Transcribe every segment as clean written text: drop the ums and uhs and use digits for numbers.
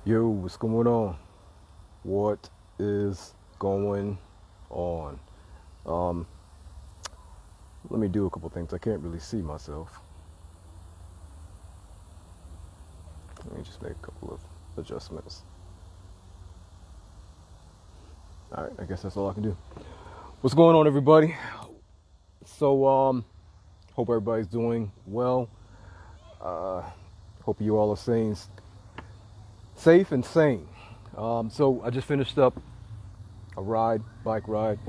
Yo, what's going on? What is going on? Um, Let me do a couple things. I can't really see myself. Let me just make a couple of adjustments. All right, I guess that's all I can do. What's going on, everybody? Hope everybody's doing well. Uh, Hope you all are staying safe and sane. I just finished up a bike ride.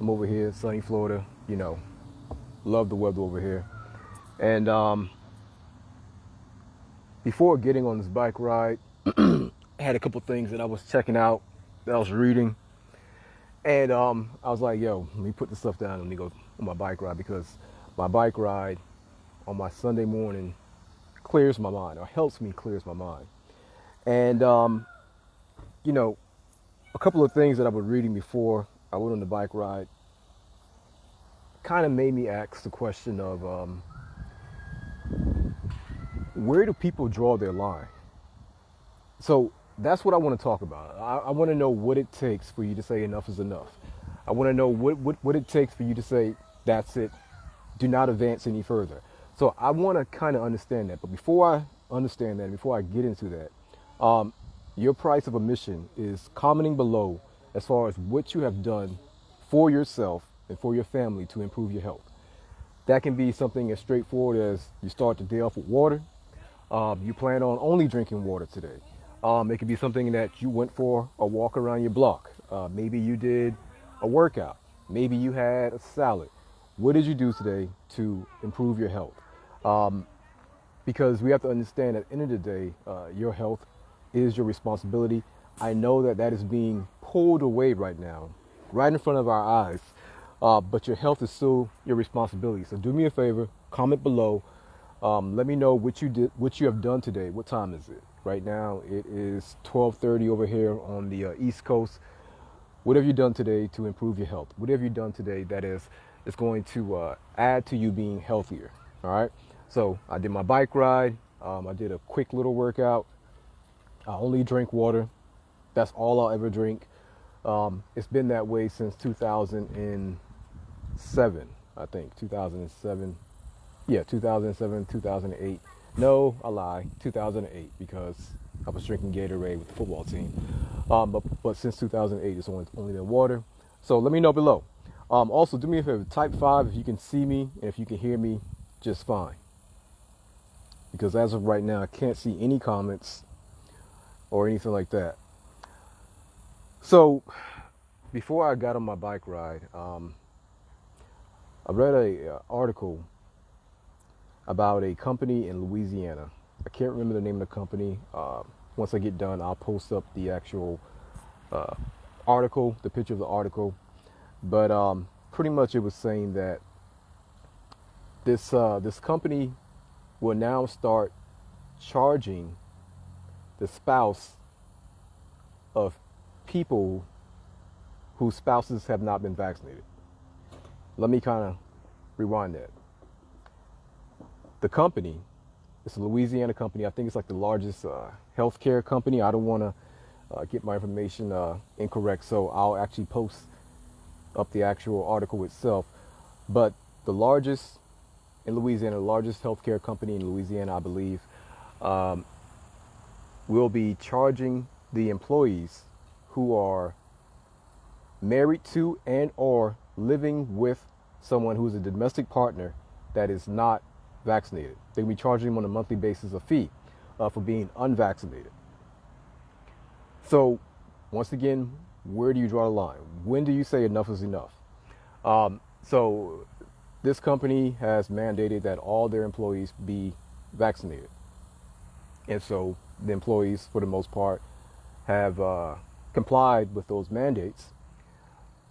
I'm over here, sunny Florida. Love the weather over here. And before getting on this bike ride, I had a couple things that I was checking out, that I was reading, and I was like, "Yo, let me put this stuff down and let me go on my bike ride," because my bike ride on my Sunday morning clears my mind, or helps me clears my mind. And you know, a couple of things that I was reading before I went on the bike ride kind of made me ask the question of where do people draw their line? So that's what I want to talk about. I want to know what it takes for you to say enough is enough. I want to know what it takes for you to say that's it. Do not advance any further. So I want to kind of understand that. But before I understand that, before I get into that, your price of admission is commenting below as far as what you have done for yourself and for your family to improve your health. That can be something as straightforward as you start the day off with water. You plan on only drinking water today. It could be something that you went for a walk around your block. Maybe you did a workout. Maybe you had a salad. What did you do today to improve your health? Because we have to understand at the end of the day, your health is your responsibility. I know that that is being pulled away right now, right in front of our eyes, but your health is still your responsibility. So do me a favor, comment below. Let me know what you did, what you have done today. What time is it? Right now, it is 12:30 over here on the East Coast. What have you done today to improve your health? What have you done today that is going to add to you being healthier? All right. So I did my bike ride. I did a quick little workout. I only drink water. That's all I'll ever drink. It's been that way since 2007, I think. 2007. Yeah, 2007, 2008. No, I lie. 2008, because I was drinking Gatorade with the football team. But since 2008, it's only been water. So let me know below. Also, do me a favor. Type 5 if you can see me and if you can hear me just fine. Because as of right now, I can't see any comments or anything like that. So before I got on my bike ride, I read a article about a company in Louisiana. I can't remember the name of the company. Once I get done, I'll post up the actual article, the picture of the article. But pretty much it was saying that this company will now start charging the spouse of people whose spouses have not been vaccinated. Let me kind of rewind that. The company, it's a Louisiana company. I think it's like the largest healthcare company. I don't want to get my information incorrect, so I'll actually post up the actual article itself. But the largest in Louisiana, the largest healthcare company in Louisiana, I believe, will be charging the employees who are married to and or living with someone who's a domestic partner that is not vaccinated. They'll be charging them on a monthly basis a fee for being unvaccinated. So once again, where do you draw the line? When do you say enough is enough? So this company has mandated that all their employees be vaccinated. And so the employees, for the most part, have complied with those mandates.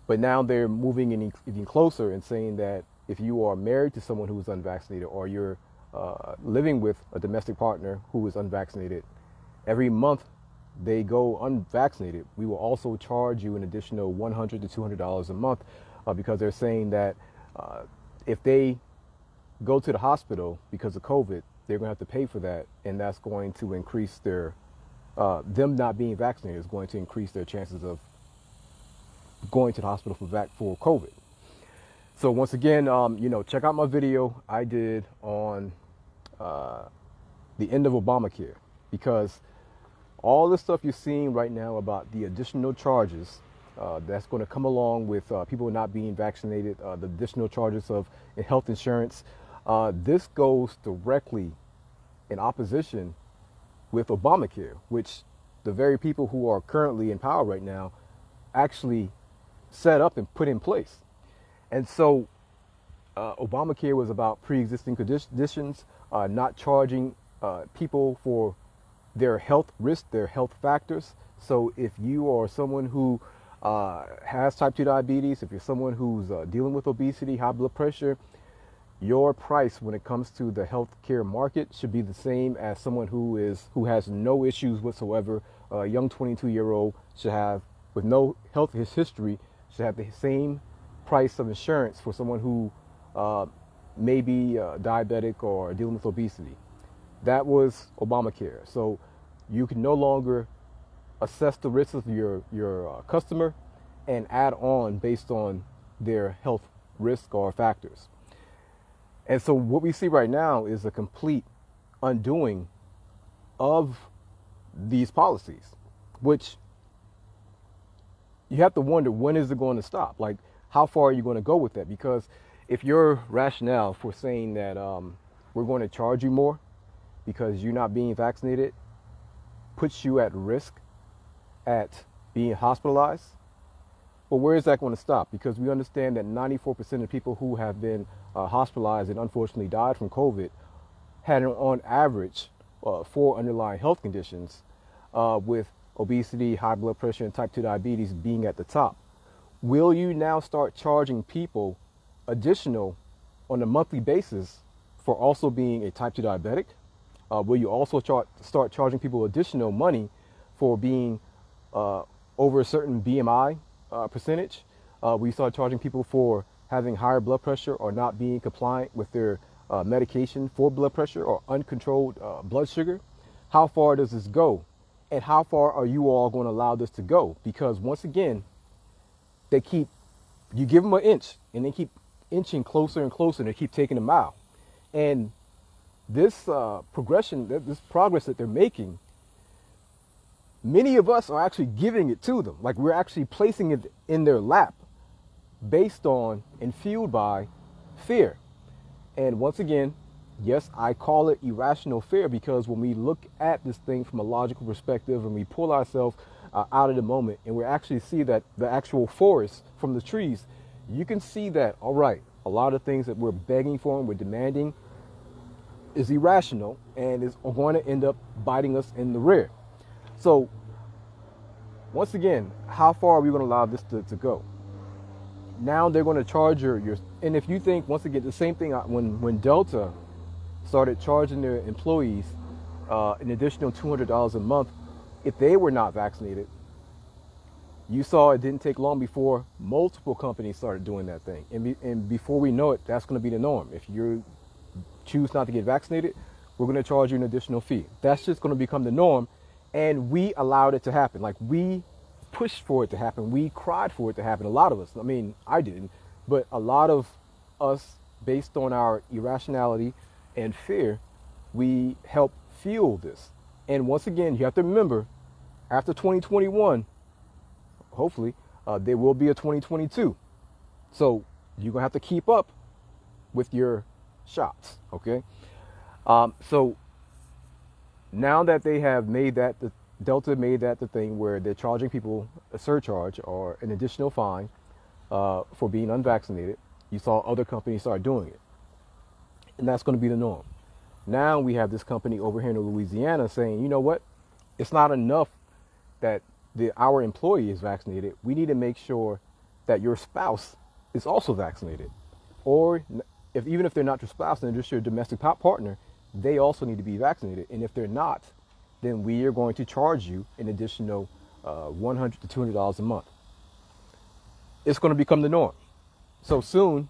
But now they're moving in even closer and saying that if you are married to someone who is unvaccinated, or you're living with a domestic partner who is unvaccinated, every month they go unvaccinated, we will also charge you an additional $100 to $200 a month, because they're saying that if they go to the hospital because of COVID, they're going to have to pay for that, and that's going to increase their them not being vaccinated is going to increase their chances of going to the hospital for COVID. So once again, check out my video I did on the end of Obamacare, because all the stuff you're seeing right now about the additional charges that's going to come along with people not being vaccinated, the additional charges of health insurance, this goes directly in opposition with Obamacare, which the very people who are currently in power right now actually set up and put in place. And so Obamacare was about pre-existing conditions, not charging people for their health risks, their health factors. So if you are someone who has type 2 diabetes, if you're someone who's dealing with obesity, high blood pressure, your price when it comes to the healthcare market should be the same as someone who has no issues whatsoever. A young 22-year-old should have, with no health history, should have the same price of insurance for someone who may be diabetic or dealing with obesity. That was Obamacare. So you can no longer assess the risks of your customer and add on based on their health risk or factors. And so what we see right now is a complete undoing of these policies, which you have to wonder, when is it going to stop? Like, how far are you going to go with that? Because if your rationale for saying that we're going to charge you more because you're not being vaccinated puts you at risk at being hospitalized, well, where is that going to stop? Because we understand that 94% of people who have been hospitalized and unfortunately died from COVID had, on average, 4 underlying health conditions, with obesity, high blood pressure, and type 2 diabetes being at the top. Will you now start charging people additional on a monthly basis for also being a type 2 diabetic? Will you also start charging people additional money for being over a certain BMI percentage? We start charging people for having higher blood pressure or not being compliant with their medication for blood pressure or uncontrolled blood sugar. How far does this go? And how far are you all going to allow this to go? Because once again, you give them an inch and they keep inching closer and closer, and they keep taking a mile. And this progression, this progress that they're making, many of us are actually giving it to them. Like, we're actually placing it in their lap based on and fueled by fear. And once again, yes, I call it irrational fear, because when we look at this thing from a logical perspective and we pull ourselves out of the moment and we actually see that the actual forest from the trees, you can see that, all right, a lot of things that we're begging for and we're demanding is irrational and is going to end up biting us in the rear. So once again, how far are we going to allow this to go? Now they're going to charge your, and if you think, once again, the same thing when Delta started charging their employees an additional $200 a month if they were not vaccinated, you saw it didn't take long before multiple companies started doing that thing. And before we know it, that's going to be the norm. If you choose not to get vaccinated, we're going to charge you an additional fee. That's just going to become the norm. And we allowed it to happen. Like, we pushed for it to happen. We cried for it to happen. A lot of us. I mean, I didn't. But a lot of us, based on our irrationality and fear, we help fuel this. And once again, you have to remember, after 2021, hopefully, there will be a 2022. So you're going to have to keep up with your shots, okay? So now that they have made that, Delta made that the thing where they're charging people a surcharge or an additional fine for being unvaccinated, you saw other companies start doing it. And that's going to be the norm. Now we have this company over here in Louisiana saying, you know what? It's not enough that our employee is vaccinated. We need to make sure that your spouse is also vaccinated. Or even if they're not your spouse and they're just your domestic partner, they also need to be vaccinated. And if they're not, then we are going to charge you an additional $100 to $200 a month. It's going to become the norm. So soon,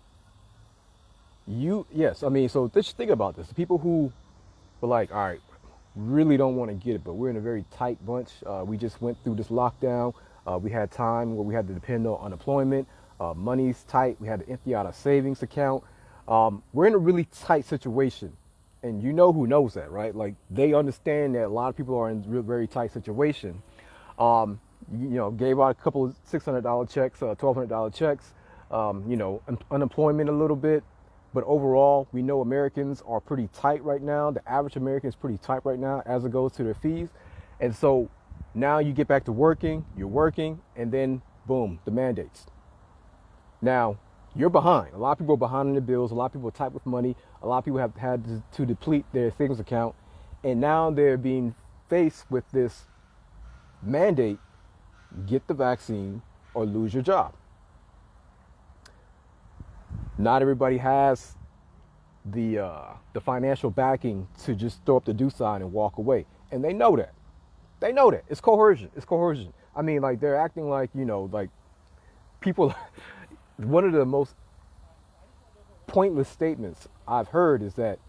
so just think about this. The people who were like, all right, really don't want to get it, but we're in a very tight bunch. We just went through this lockdown. We had time where we had to depend on unemployment. Money's tight. We had to empty out our savings account. We're in a really tight situation. And you know who knows that, right? Like, they understand that a lot of people are in a very tight situation. Gave out a couple of $600 checks, $1,200 checks, unemployment a little bit. But overall, we know Americans are pretty tight right now. The average American is pretty tight right now as it goes to their fees. And so now you get back to working, you're working, and then boom, the mandates. Now, you're behind. A lot of people are behind on their bills. A lot of people are tight with money. A lot of people have had to deplete their savings account. And now they're being faced with this mandate: get the vaccine or lose your job. Not everybody has the financial backing to just throw up the do sign and walk away. And they know that. They know that. It's coercion. It's coercion. I mean, like, they're acting like, like people. One of the most pointless statements I've heard is that,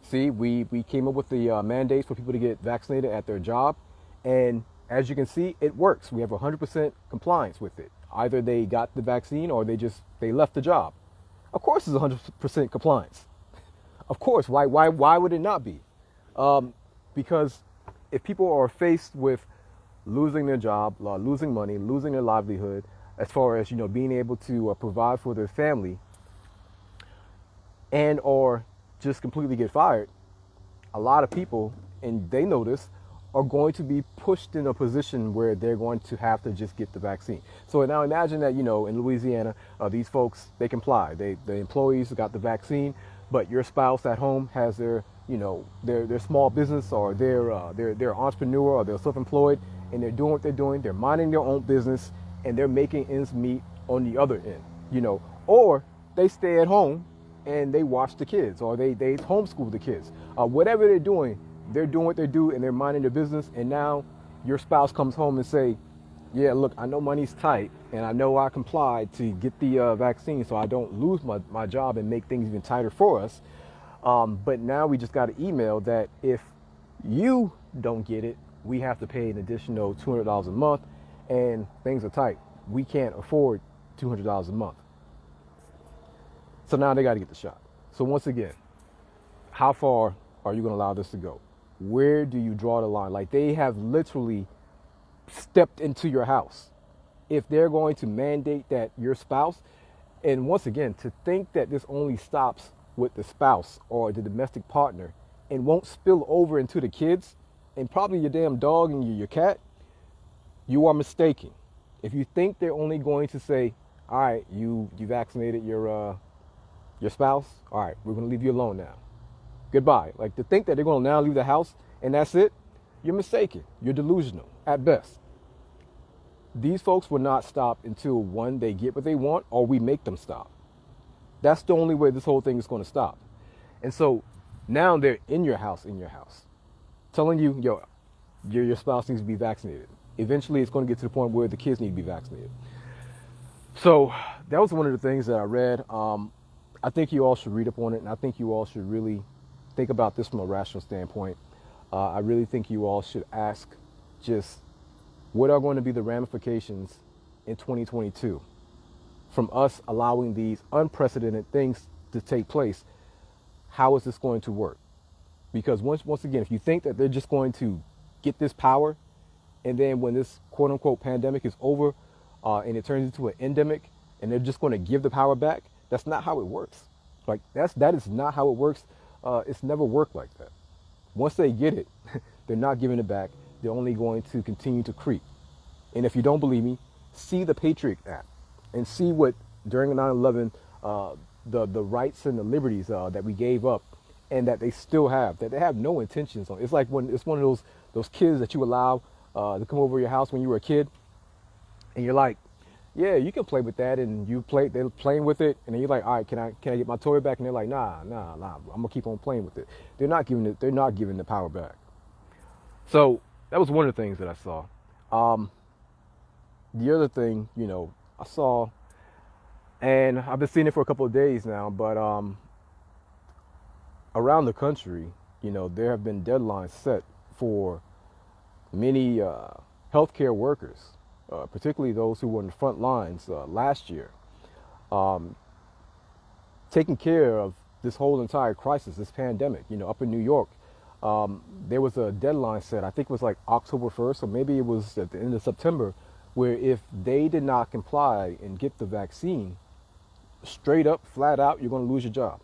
see, we came up with the mandates for people to get vaccinated at their job. And as you can see, it works. We have 100% compliance with it. Either they got the vaccine or they left the job. Of course it's 100% compliance. Of course, why would it not be? Because if people are faced with losing their job, losing money, losing their livelihood, as far as, being able to provide for their family, and or just completely get fired, a lot of people, and they know this, are going to be pushed in a position where they're going to have to just get the vaccine. So now imagine that, in Louisiana, these folks, they comply. The employees got the vaccine, but your spouse at home has their small business, or they're entrepreneur, or they're self-employed, and they're doing what they're doing. They're minding their own business, and they're making ends meet on the other end, or they stay at home and they watch the kids, or they homeschool the kids. Whatever they're doing what they do, and they're minding their business. And now your spouse comes home and say, yeah, look, I know money's tight, and I know I complied to get the vaccine so I don't lose my job and make things even tighter for us. But now we just got an email that if you don't get it, we have to pay an additional $200 a month, and things are tight. We can't afford $200 a month. So now they got to get the shot. So once again, how far are you going to allow this to go? Where do you draw the line? Like, they have literally stepped into your house. If they're going to mandate that your spouse, and once again, to think that this only stops with the spouse or the domestic partner and won't spill over into the kids and probably your damn dog and your cat, you are mistaken. If you think they're only going to say, all right, you vaccinated your spouse, all right, we're going to leave you alone now. Goodbye. Like, to think that they're going to now leave the house and that's it, you're mistaken. You're delusional at best. These folks will not stop until, one, they get what they want, or we make them stop. That's the only way this whole thing is going to stop. And so now they're in your house, telling you, your spouse needs to be vaccinated. Eventually, it's going to get to the point where the kids need to be vaccinated. So that was one of the things that I read. I think you all should read up on it, and I think you all should really think about this from a rational standpoint. I really think you all should ask just what are going to be the ramifications in 2022 from us allowing these unprecedented things to take place. How is this going to work? Because once again, if you think that they're just going to get this power, and then when this quote unquote pandemic is over, and it turns into an endemic, and they're just going to give the power back, that's not how it works. Like, that is not how it works. It's never worked like that. Once they get it, they're not giving it back. They're only going to continue to creep. And if you don't believe me, see the Patriot Act and see what during 9/11, the rights and the liberties that we gave up, and that they still have, that they have no intentions on. It's like when it's one of those kids that you allow to come over your house when you were a kid, and you're like, yeah, you can play with that, and they're playing with it, and then you're like, all right, can I get my toy back? And they're like, nah, I'm gonna keep on playing with it. They're not giving the power back. So that was one of the things that I saw. The other thing, I saw, and I've been seeing it for a couple of days now, but around the country, there have been deadlines set for many healthcare workers, particularly those who were on the front lines last year, um, taking care of this whole entire crisis, this pandemic. Up in New York, there was a deadline set. I think it was like October 1st, or maybe it was at the end of September, where if they did not comply and get the vaccine, straight up, flat out, you're going to lose your job.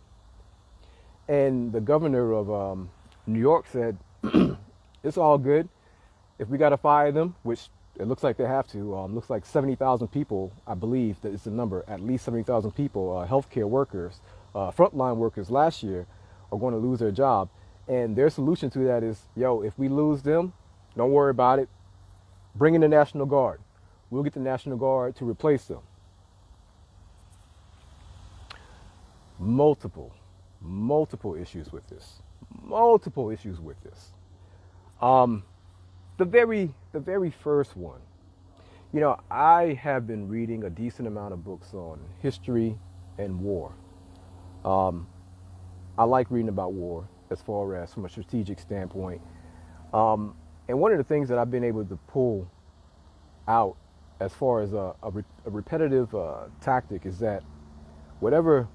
And the governor of New York said, it's all good. If we got to fire them, which it looks like they have to, looks like 70,000 people, I believe that is the number, at least 70,000 people, healthcare workers, frontline workers last year are going to lose their job. And their solution to that is, yo, if we lose them, don't worry about it. Bring in the National Guard. We'll get the National Guard to replace them. Multiple issues with this. Multiple issues with this. The very first one. I have been reading a decent amount of books on history and war. I like reading about war as far as from a strategic standpoint. And one of the things that I've been able to pull out as far as a repetitive tactic is that whatever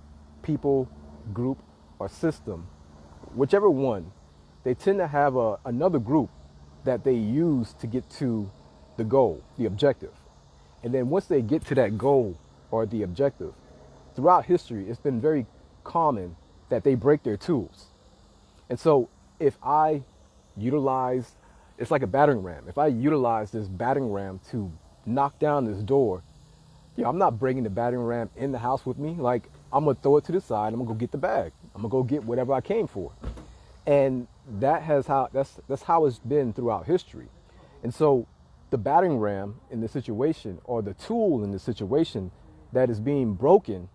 people, group, or system, whichever one, they tend to have another group that they use to get to the goal, the objective. And then once they get to that goal or the objective, throughout history, it's been very common that they break their tools. And so if I utilize, it's like a battering ram. If I utilize this battering ram to knock down this door, I'm not bringing the battering ram in the house with me. Like, I'm going to throw it to the side. I'm going to go get the bag. I'm going to go get whatever I came for. And that's how it's been throughout history. And so the battering ram in the situation, or the tool in the situation that is being broken,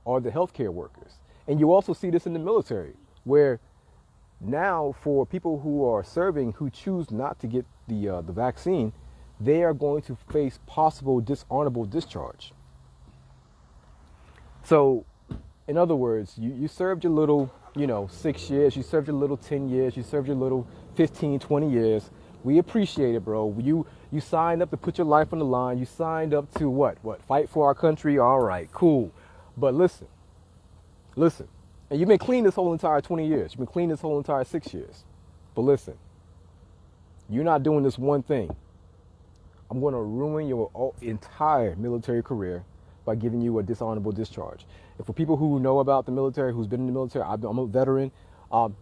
are the healthcare workers. And you also see this in the military, where now for people who are serving who choose not to get the vaccine, they are going to face possible dishonorable discharge. So, in other words, you served your little, 6 years, you served your little 10 years, you served your little 15, 20 years. We appreciate it, bro. You signed up to put your life on the line. You signed up to what? Fight for our country? All right, cool. But listen. And you've been clean this whole entire 20 years. You've been clean this whole entire 6 years. But listen, you're not doing this one thing. I'm going to ruin your entire military career by giving you a dishonorable discharge. And for people who know about the military, who's been in the military, I'm a veteran.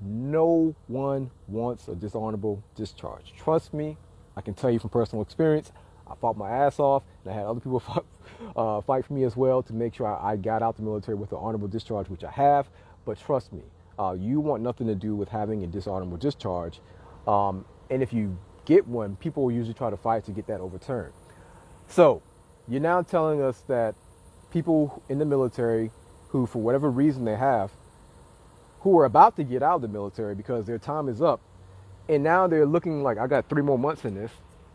No one wants a dishonorable discharge. Trust me, I can tell you from personal experience. I fought my ass off, and I had other people fight for me as well to make sure I got out the military with an honorable discharge, which I have. But trust me, you want nothing to do with having a dishonorable discharge. And if you get one, people will usually try to fight to get that overturned. So you're now telling us that people in the military who, for whatever reason they have, who are about to get out of the military because their time is up, and now they're looking like, I got 3 more months in this.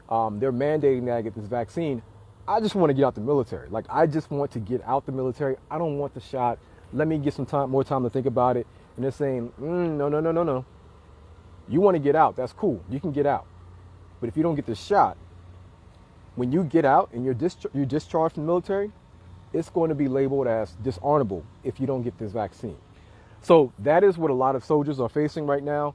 They're mandating that I get this vaccine. I just want to get out the military. Like, I just want to get out the military. I don't want the shot. Let me get more time to think about it. And they're saying, no. You want to get out. That's cool. You can get out. But if you don't get the shot, when you get out and you're discharged from the military, it's going to be labeled as dishonorable if you don't get this vaccine. So that is what a lot of soldiers are facing right now.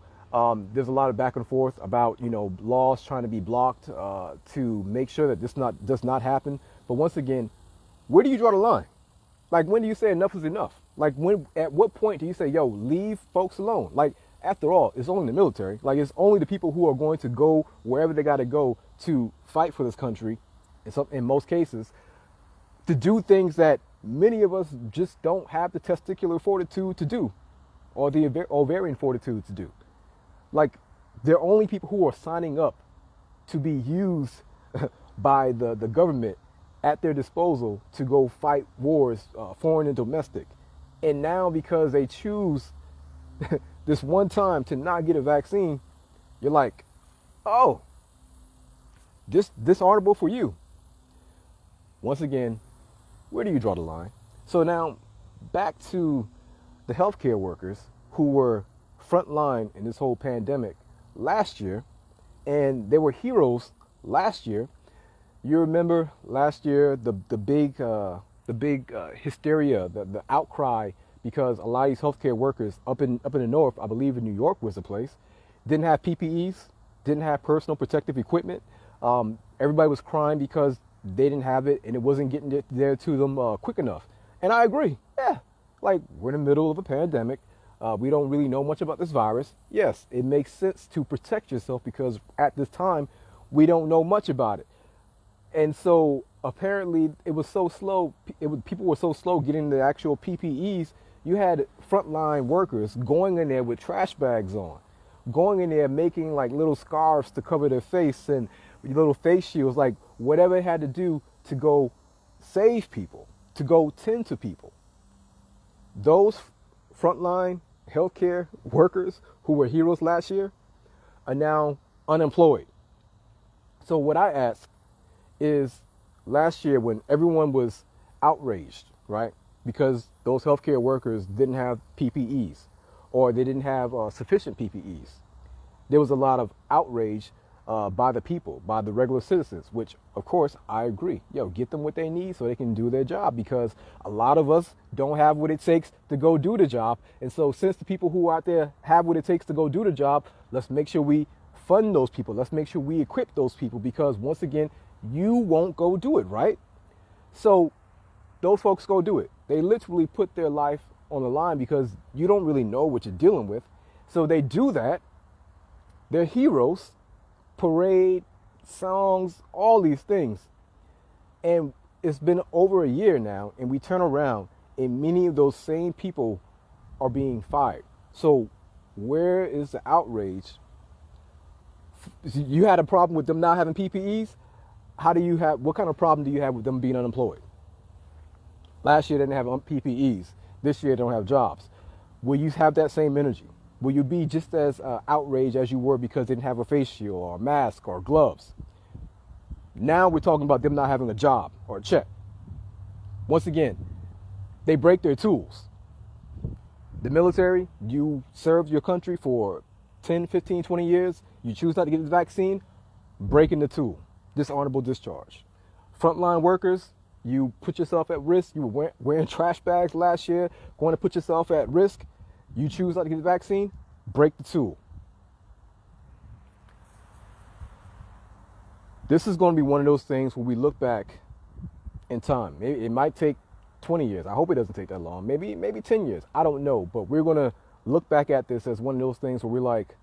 There's a lot of back and forth about, laws trying to be blocked to make sure that this does not happen. But once again, where do you draw the line? Like, when do you say enough is enough? Like, at what point do you say, yo, leave folks alone? Like, after all, it's only the military. Like, it's only the people who are going to go wherever they got to go to fight for this country, in most cases, to do things that many of us just don't have the testicular fortitude to do, or the ovarian fortitude to do. Like, they're only people who are signing up to be used by the government at their disposal to go fight wars, foreign and domestic. And now, because they choose this one time to not get a vaccine, you're like, oh, this dishonorable for you. Once again, where do you draw the line? So now, back to the healthcare workers who were front line in this whole pandemic last year. And they were heroes last year. You remember last year the big hysteria, the outcry, because a lot of these healthcare workers up in the north, I believe in New York was the place, didn't have PPEs, didn't have personal protective equipment. Everybody was crying because they didn't have it and it wasn't getting there to them quick enough. And I agree. Yeah, like we're in the middle of a pandemic. We don't really know much about this virus. Yes, it makes sense to protect yourself because at this time we don't know much about it. And so apparently it was so slow. People were so slow getting the actual PPEs. You had frontline workers going in there with trash bags on, going in there making like little scarves to cover their face and little face shields, like whatever it had to do to go save people, to go tend to people. Those frontline healthcare workers who were heroes last year are now unemployed. So what I ask is, last year when everyone was outraged, right, because those healthcare workers didn't have PPEs or they didn't have sufficient PPEs, there was a lot of outrage by the people, by the regular citizens, which of course I agree. Get them what they need so they can do their job, because a lot of us don't have what it takes to go do the job. And so since the people who out there have what it takes to go do the job, let's make sure we fund those people. Let's make sure we equip those people, because once again, you won't go do it, right? So those folks go do it. They literally put their life on the line because you don't really know what you're dealing with. So they do that. They're heroes, parade, songs, all these things. And it's been over a year now, and we turn around and many of those same people are being fired. So where is the outrage? You had a problem with them not having PPEs? What kind of problem do you have with them being unemployed? Last year they didn't have PPEs. This year they don't have jobs. Will you have that same energy? Will you be just as outraged as you were because they didn't have a face shield or a mask or gloves? Now we're talking about them not having a job or a check. Once again, they break their tools. The military, you served your country for 10, 15, 20 years. You choose not to get the vaccine, breaking the tool. Dishonorable discharge. Frontline workers, you put yourself at risk. You were wearing trash bags last year, going to put yourself at risk. You choose not to get the vaccine, break the tool. This is going to be one of those things where we look back in time. Maybe it might take 20 years. I hope it doesn't take that long. Maybe 10 years. I don't know. But we're going to look back at this as one of those things where we're like,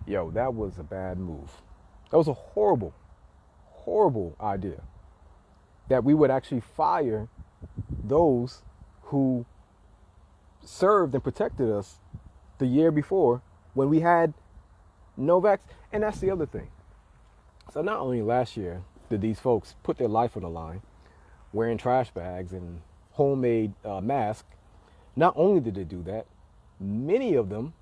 yo, that was a bad move. That was a horrible idea, that we would actually fire those who served and protected us the year before when we had no vaccine. And that's the other thing. So not only last year did these folks put their life on the line wearing trash bags and homemade masks, not only did they do that, many of them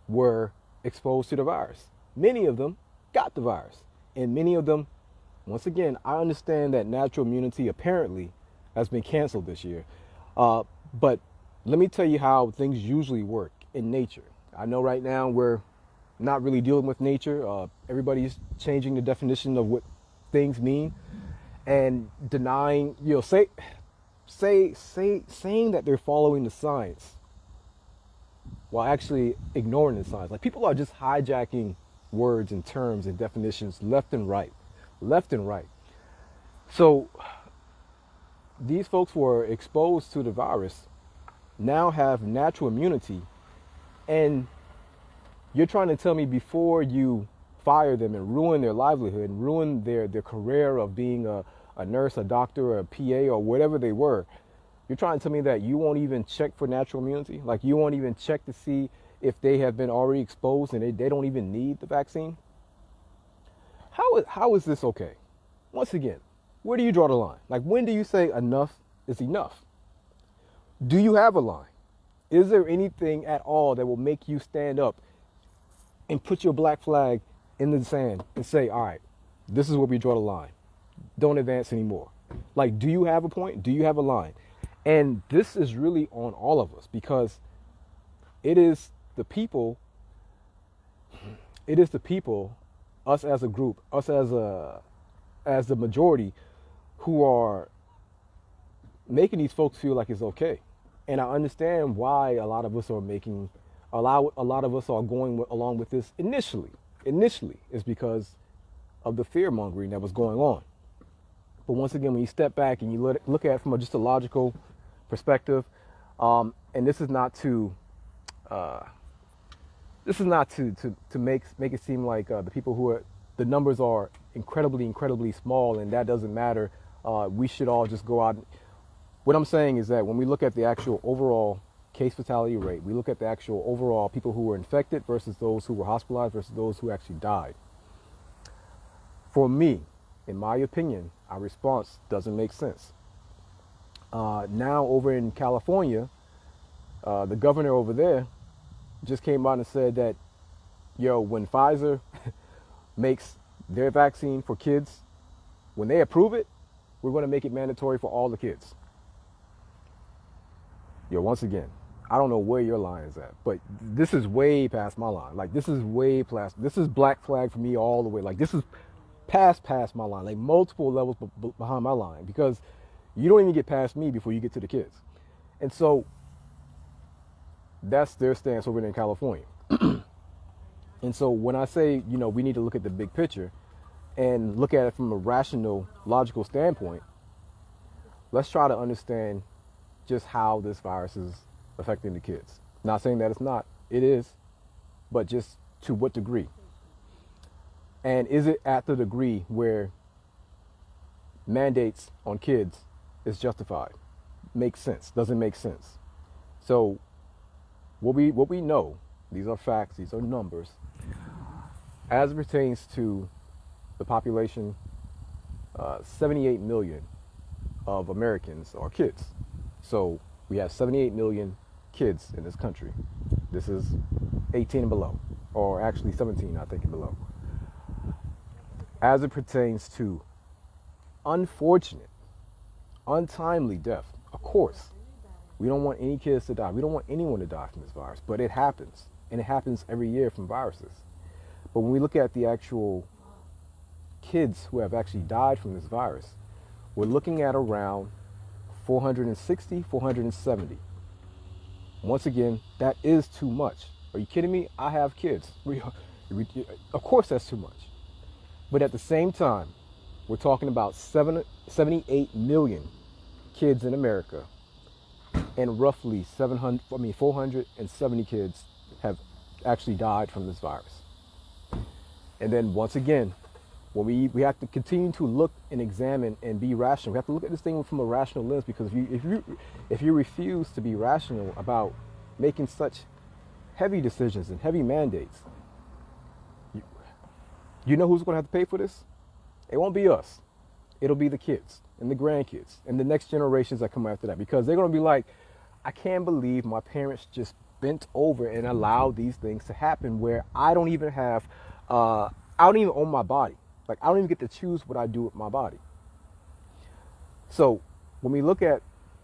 were exposed to the virus. Many of them got the virus. And many of them, once again, I understand that natural immunity apparently has been canceled this year. But let me tell you how things usually work in nature. I know right now we're not really dealing with nature. Everybody's changing the definition of what things mean and denying, saying that they're following the science while actually ignoring the science. Like, people are just hijacking words and terms and definitions left and right. So these folks who are exposed to the virus now have natural immunity, and you're trying to tell me before you fire them and ruin their livelihood and ruin their career of being a nurse, a doctor, or a PA, or whatever they were, you're trying to tell me that you won't even check for natural immunity? Like, you won't even check to see if they have been already exposed and they don't even need the vaccine? How is this okay? Once again, where do you draw the line? Like, when do you say enough is enough? Do you have a line? Is there anything at all that will make you stand up and put your black flag in the sand and say, all right, this is where we draw the line. Don't advance anymore. Like, do you have a point? Do you have a line? And this is really on all of us, because it is the people us as a group, us as the majority who are making these folks feel like it's okay. And I understand why a lot of us are making, a lot of us are going along with this initially. Initially, is because of the fear mongering that was going on. But once again, when you step back and you look at it from just a logical perspective, and uh, this is not to make it seem like the people who are the numbers are incredibly small, and that doesn't matter. We should all just go out. What I'm saying is that when we look at the actual overall case fatality rate, we look at the actual overall people who were infected versus those who were hospitalized versus those who actually died. For me, in my opinion, our response doesn't make sense. Now over in California, the governor over there just came out and said that, when Pfizer makes their vaccine for kids, when they approve it, we're going to make it mandatory for all the kids. Once again, I don't know where your line is at, but this is way past my line. Like, this is way past, this is black flag for me all the way. Like, this is past my line, like multiple levels behind my line, because you don't even get past me before you get to the kids. And so that's their stance over there in California. And so when I say, we need to look at the big picture and look at it from a rational, logical standpoint, let's try to understand just how this virus is affecting the kids. Not saying that it's not, it is, but just to what degree. And is it at the degree where mandates on kids is justified? Makes sense, doesn't make sense. So what we know, these are facts, these are numbers, as it pertains to the population, 78 million of Americans are kids. So we have 78 million kids in this country. This is 18 and below, or actually 17, I think, and below. As it pertains to unfortunate, untimely death, of course, we don't want any kids to die. We don't want anyone to die from this virus, but it happens. And it happens every year from viruses. But when we look at the actual kids who have actually died from this virus, we're looking at around 460, 470. Once again, that is too much. Are you kidding me? I have kids. Of course that's too much. But at the same time, we're talking about 78 million kids in America, and roughly 470 kids have actually died from this virus. And then once again, when we have to continue to look and examine and be rational. We have to look at this thing from a rational lens, because if you refuse to be rational about making such heavy decisions and heavy mandates, you know who's going to have to pay for this? It won't be us. It'll be the kids and the grandkids and the next generations that come after that, because they're going to be like, I can't believe my parents just bent over and allowed these things to happen, where I don't even have, I don't even own my body. Like, I don't even get to choose what I do with my body. So when we look at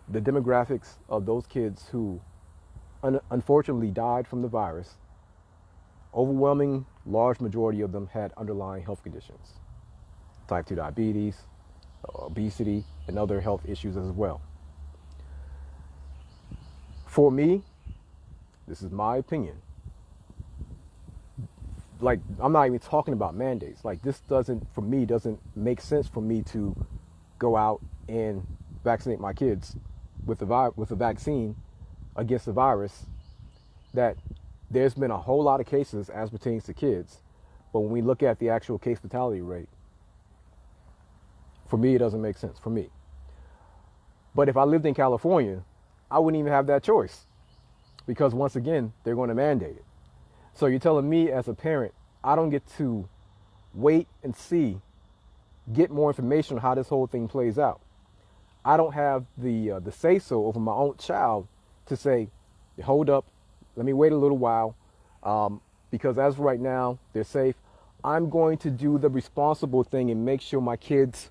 the demographics of those kids who unfortunately died from the virus, overwhelming large majority of them had underlying health conditions, type 2 diabetes, obesity, and other health issues as well. For me, this is my opinion. Like, I'm not even talking about mandates. Like, this doesn't make sense for me to go out and vaccinate my kids with a vaccine against the virus. That there's been a whole lot of cases as pertains to kids, but when we look at the actual case fatality rate, for me, it doesn't make sense for me. But if I lived in California, I wouldn't even have that choice, because once again, they're going to mandate it. So you're telling me as a parent, I don't get to wait and see, get more information on how this whole thing plays out. I don't have the say-so over my own child to say, hold up, let me wait a little while, because as of right now, they're safe. I'm going to do the responsible thing and make sure my kids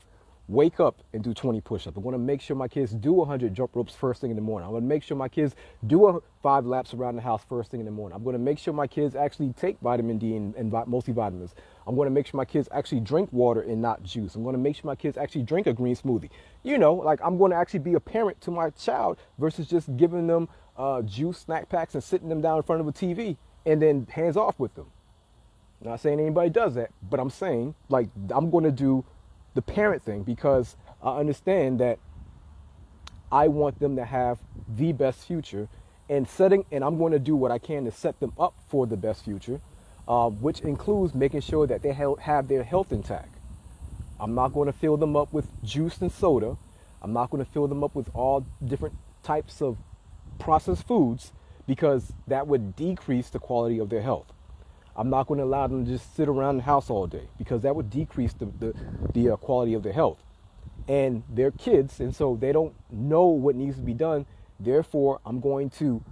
wake up and do 20 push-ups. I'm going to make sure my kids do 100 jump ropes first thing in the morning. I'm going to make sure my kids do 5 laps around the house first thing in the morning. I'm going to make sure my kids actually take vitamin D and multivitamins. I'm going to make sure my kids actually drink water and not juice. I'm going to make sure my kids actually drink a green smoothie. You know, like I'm going to actually be a parent to my child versus just giving them juice, snack packs, and sitting them down in front of a TV and then hands off with them. I'm not saying anybody does that, but I'm saying like I'm going to do the parent thing because I understand that I want them to have the best future and I'm going to do what I can to set them up for the best future, which includes making sure that they have their health intact. I'm not going to fill them up with juice and soda. I'm not going to fill them up with all different types of processed foods because that would decrease the quality of their health. I'm not going to allow them to just sit around the house all day because that would decrease the quality of their health. And they're kids, and so they don't know what needs to be done. Therefore, I'm going to,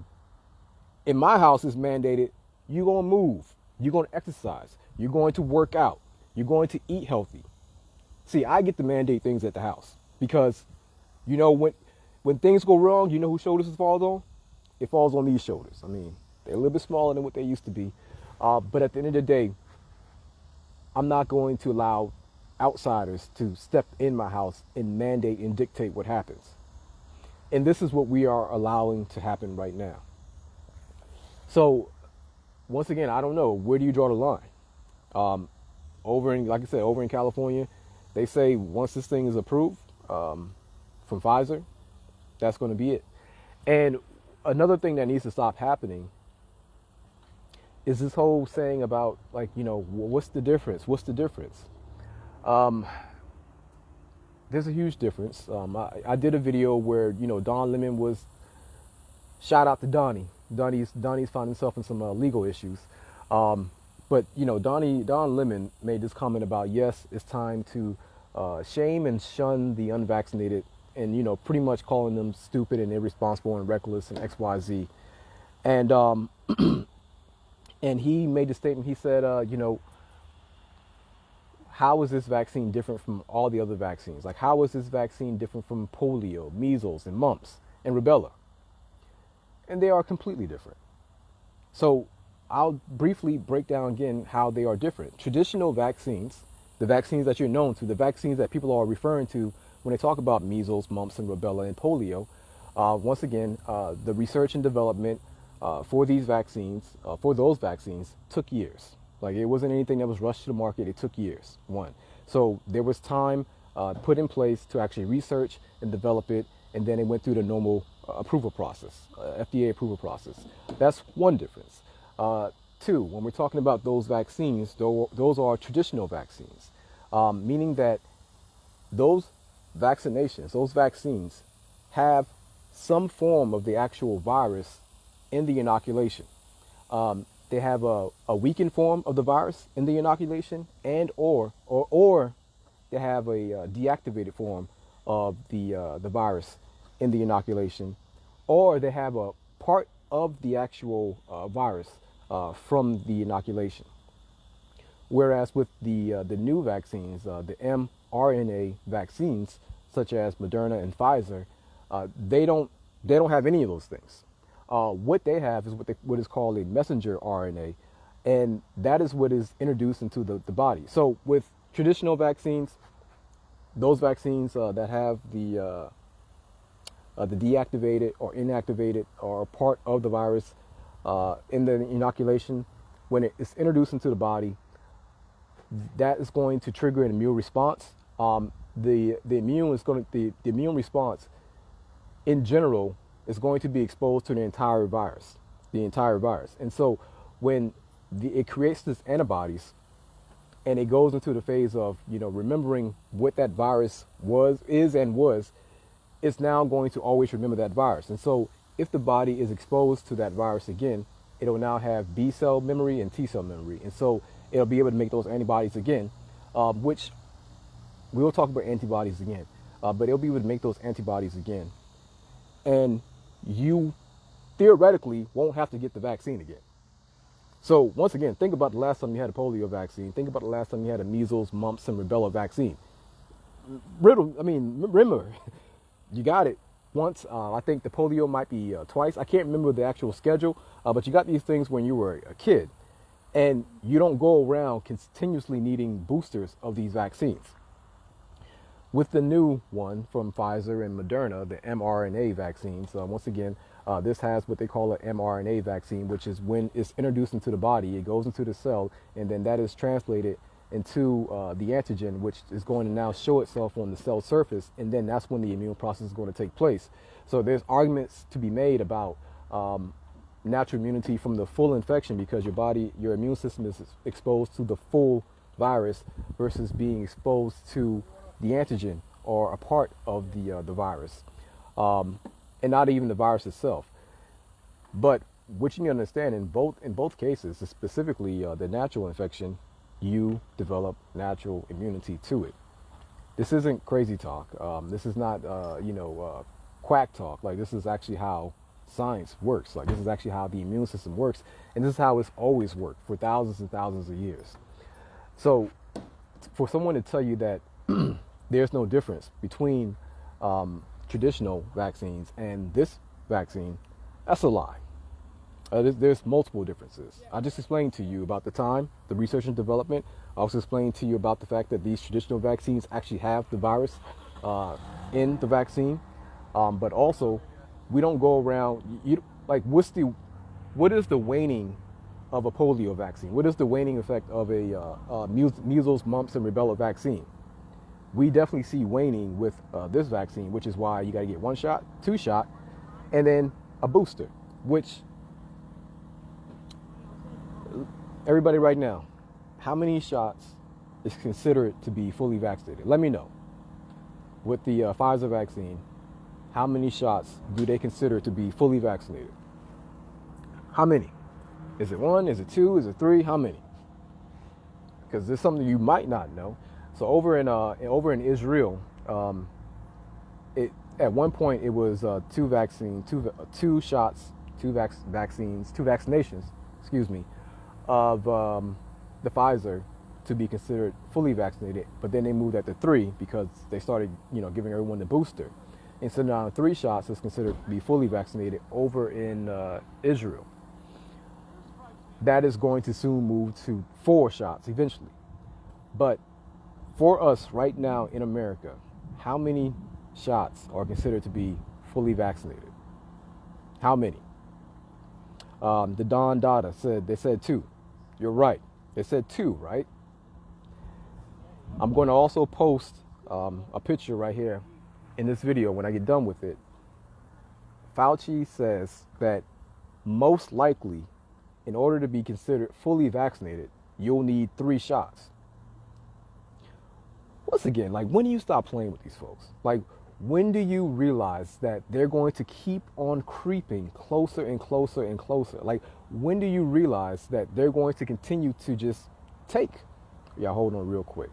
in my house it's mandated, you're going to move, you're going to exercise, you're going to work out, you're going to eat healthy. See, I get to mandate things at the house because, you know, when things go wrong, you know whose shoulders it falls on? It falls on these shoulders. I mean, they're a little bit smaller than what they used to be. But at the end of the day, I'm not going to allow outsiders to step in my house and mandate and dictate what happens. And this is what we are allowing to happen right now. So, once again, I don't know. Where do you draw the line? Like I said, over in California, they say once this thing is approved from Pfizer, that's going to be it. And another thing that needs to stop happening is this whole saying about, like, you know, what's the difference? What's the difference? There's a huge difference. I did a video where, you know, Don Lemon was, shout out to Donnie. Donnie's found himself in some legal issues. But, you know, Don Lemon made this comment about, yes, it's time to shame and shun the unvaccinated and, you know, pretty much calling them stupid and irresponsible and reckless and XYZ. And, and he made the statement, he said, you know, how is this vaccine different from all the other vaccines? Like, how is this vaccine different from polio, measles, and mumps, and rubella? And they are completely different. So I'll briefly break down again how they are different. Traditional vaccines, the vaccines that you're known to, the vaccines that people are referring to when they talk about measles, mumps, and rubella, and polio, once again, the research and development for these vaccines, for those vaccines, took years. Like, it wasn't anything that was rushed to the market. It took years, one. So there was time put in place to actually research and develop it, and then it went through the normal approval process, FDA approval process. That's one difference. Two, when we're talking about those vaccines, those are traditional vaccines, meaning that those vaccinations, those vaccines have some form of the actual virus in the inoculation. They have a weakened form of the virus in the inoculation, and or they have a deactivated form of the virus in the inoculation, or they have a part of the actual virus from the inoculation. Whereas with the new vaccines, the mRNA vaccines, such as Moderna and Pfizer, they don't have any of those things. What they have is what is called a messenger RNA, and that is what is introduced into the body. So with traditional vaccines, those vaccines that have the deactivated or inactivated or part of the virus in the inoculation, when it is introduced into the body, that is going to trigger an immune response. The immune response in general is going to be exposed to the entire virus. And so when it creates this antibodies, and it goes into the phase of, you know, remembering what that virus was, it's now going to always remember that virus. And so if the body is exposed to that virus again, it'll now have B cell memory and T cell memory. And so it'll be able to make those antibodies again, which we will talk about antibodies again, but it'll be able to make those antibodies again. And you theoretically won't have to get the vaccine again. So once again, think about the last time you had a polio vaccine. Think about the last time you had a measles, mumps, and rubella vaccine. riddle. I mean, remember, you got it once. I think the polio might be twice. I can't remember the actual schedule, but you got these things when you were a kid, and you don't go around continuously needing boosters of these vaccines. With the new one from Pfizer and Moderna, the mRNA vaccines, once again, this has what they call an mRNA vaccine, which is when it's introduced into the body, it goes into the cell, and then that is translated into the antigen, which is going to now show itself on the cell surface, and then that's when the immune process is going to take place. So there's arguments to be made about natural immunity from the full infection, because your immune system is exposed to the full virus versus being exposed to the antigen or a part of the virus, and not even the virus itself. But what you need to understand, in both cases, specifically the natural infection, you develop natural immunity to it. This isn't crazy talk. This is not quack talk. Like, this is actually how science works. Like, this is actually how the immune system works, and this is how it's always worked for thousands and thousands of years. So for someone to tell you that there's no difference between traditional vaccines and this vaccine, that's a lie. There's multiple differences. I just explained to you about the time, the research and development. I also explained to you about the fact that these traditional vaccines actually have the virus in the vaccine. But also, we don't go around, what is the waning of a polio vaccine? What is the waning effect of a measles, mumps, and rubella vaccine? We definitely see waning with this vaccine, which is why you got to get 1 shot, 2 shot, and then a booster, which, everybody right now, how many shots is considered to be fully vaccinated? Let me know. With the Pfizer vaccine, how many shots do they consider to be fully vaccinated? How many? Is it 1? Is it 2? Is it 3? How many? Because there's something you might not know. So over in Israel, at one point it was 2 shots, 2 vaccinations, excuse me, of the Pfizer to be considered fully vaccinated. But then they moved that to 3 because they started, giving everyone the booster. And so now 3 shots is considered to be fully vaccinated over in Israel. That is going to soon move to 4 shots eventually. But for us right now in America, how many shots are considered to be fully vaccinated? How many? The Don Dada they said 2. You're right. They said 2, right? I'm going to also post a picture right here in this video when I get done with it. Fauci says that most likely, in order to be considered fully vaccinated, you'll need 3 shots. Once again, like, when do you stop playing with these folks? Like, when do you realize that they're going to keep on creeping closer and closer and closer? Like, when do you realize that they're going to continue to just take? Yeah, hold on real quick.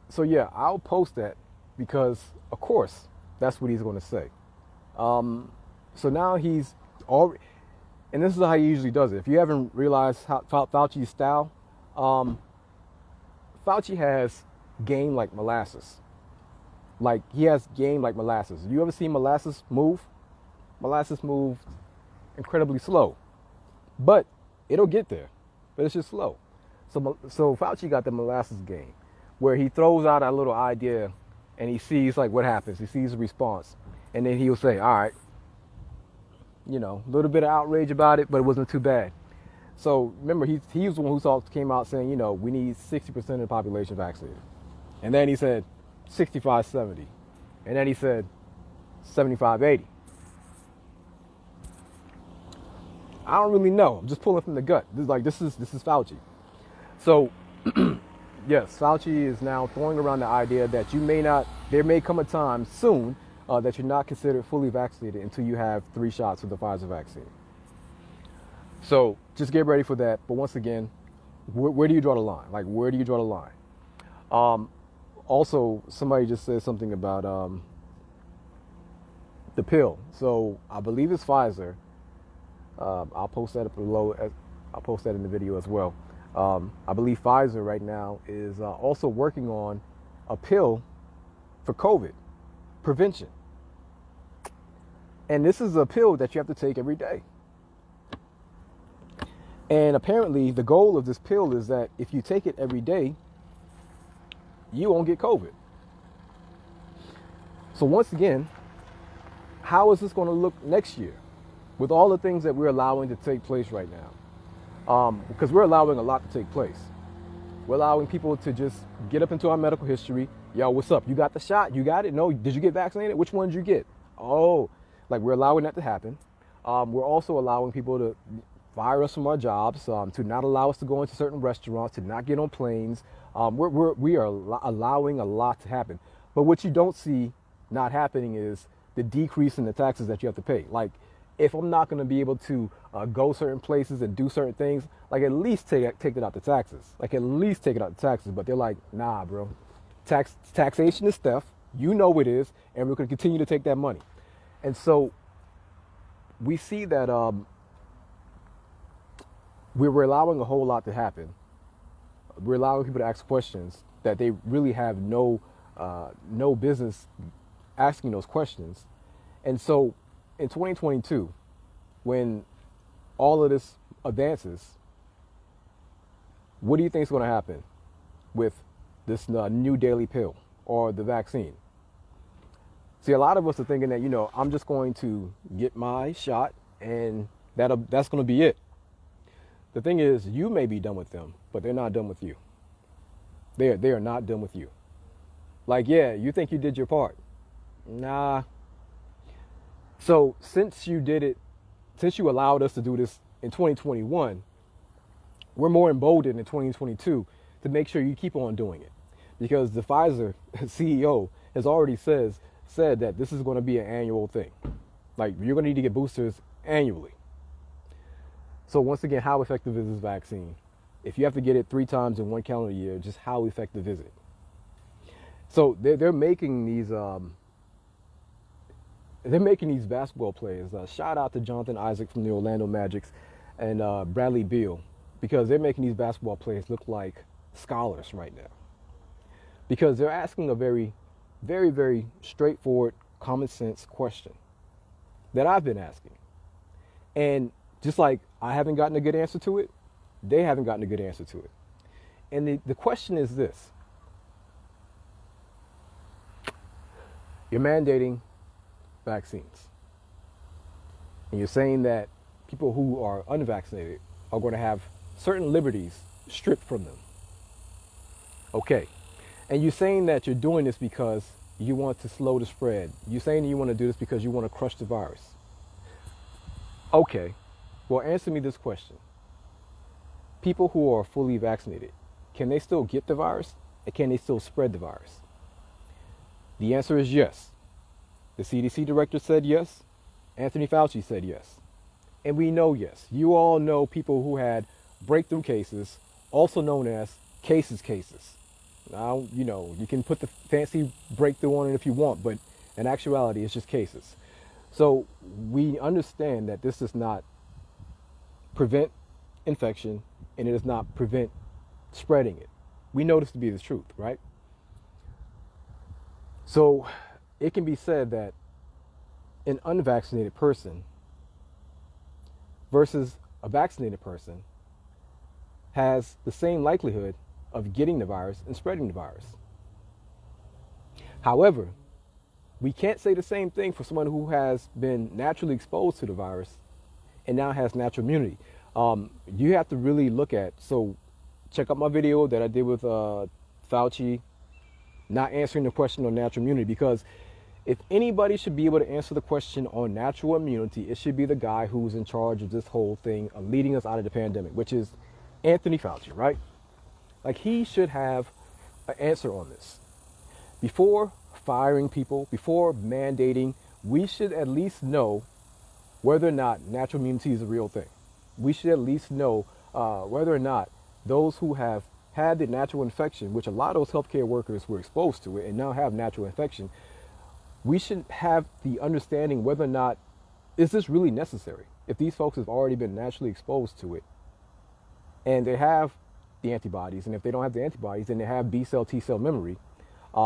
So yeah, I'll post that because, of course, that's what he's going to say. So now he's already, and this is how he usually does it. If you haven't realized how Fauci's style, Fauci has game like molasses. Like, he has game like molasses. You ever seen molasses move? Molasses move incredibly slow, but it'll get there, but it's just slow. So Fauci got the molasses game, where he throws out a little idea and he sees, like, what happens. He sees the response, and then he'll say, all right, a little bit of outrage about it, but it wasn't too bad. So remember, he was the one who came out saying, we need 60% of the population vaccinated. And then he said 65, 70. And then he said 75, 80. I don't really know. I'm just pulling from the gut. This is Fauci. So yes, Fauci is now throwing around the idea that there may come a time soon that you're not considered fully vaccinated until you have 3 shots of the Pfizer vaccine. So just get ready for that. But once again, where do you draw the line? Like, where do you draw the line? Also, somebody just said something about the pill. So I believe it's Pfizer. I'll post that up below. I'll post that in the video as well. I believe Pfizer right now is also working on a pill for COVID prevention. And this is a pill that you have to take every day. And apparently the goal of this pill is that if you take it every day, you won't get COVID. So once again, how is this going to look next year with all the things that we're allowing to take place right now? Because we're allowing a lot to take place. We're allowing people to just get up into our medical history. Yo, what's up? You got the shot? You got it? No. Did you get vaccinated? Which one did you get? Oh, like we're allowing that to happen. We're also allowing people to fire us from our jobs, to not allow us to go into certain restaurants, to not get on planes. We are allowing a lot to happen. But what you don't see not happening is the decrease in the taxes that you have to pay. Like, if I'm not going to be able to go certain places and do certain things, like at least take it out the taxes. Like at least take it out the taxes. But they're like, nah, bro. Taxation is theft. You know it is, and we're going to continue to take that money. And so we see that we're allowing a whole lot to happen. We're allowing people to ask questions that they really have no business asking those questions. And so in 2022, when all of this advances, what do you think is going to happen with this new daily pill or the vaccine? See, a lot of us are thinking that, I'm just going to get my shot and that's going to be it. The thing is, you may be done with them, but they're not done with you. They are not done with you. Like, yeah, you think you did your part. Nah. So since you allowed us to do this in 2021, we're more emboldened in 2022 to make sure you keep on doing it. Because the Pfizer CEO has already said that this is going to be an annual thing. Like, you're going to need to get boosters annually. So once again, how effective is this vaccine? If you have to get it 3 times in 1 calendar year, just how effective is it? So they're making these basketball players. Shout out to Jonathan Isaac from the Orlando Magic and Bradley Beal, because they're making these basketball players look like scholars right now. Because they're asking a very, very, very straightforward, common sense question that I've been asking. And just like I haven't gotten a good answer to it, they haven't gotten a good answer to it. And the question is this. You're mandating vaccines. And you're saying that people who are unvaccinated are going to have certain liberties stripped from them. Okay. And you're saying that you're doing this because you want to slow the spread. You're saying that you want to do this because you want to crush the virus. Okay. Well, answer me this question. People who are fully vaccinated, can they still get the virus? And can they still spread the virus? The answer is yes. The CDC director said yes. Anthony Fauci said yes. And we know yes. You all know people who had breakthrough cases, also known as cases. Now, you can put the fancy breakthrough on it if you want, but in actuality, it's just cases. So we understand that this does not prevent infection, and it does not prevent spreading it. We know this to be the truth, right? So it can be said that an unvaccinated person versus a vaccinated person has the same likelihood of getting the virus and spreading the virus. However, we can't say the same thing for someone who has been naturally exposed to the virus and now has natural immunity. You have to really look at, so check out my video that I did with Fauci, not answering the question on natural immunity, because if anybody should be able to answer the question on natural immunity, it should be the guy who's in charge of this whole thing, of leading us out of the pandemic, which is Anthony Fauci, right? Like, he should have an answer on this. Before firing people, before mandating, we should at least know whether or not natural immunity is a real thing. We should at least know whether or not those who have had the natural infection, which a lot of those healthcare workers were exposed to it and now have natural infection, we should have the understanding whether or not is this really necessary. if these folks have already been naturally exposed to it and they have the antibodies, and if they don't have the antibodies, then they have B cell, T cell memory.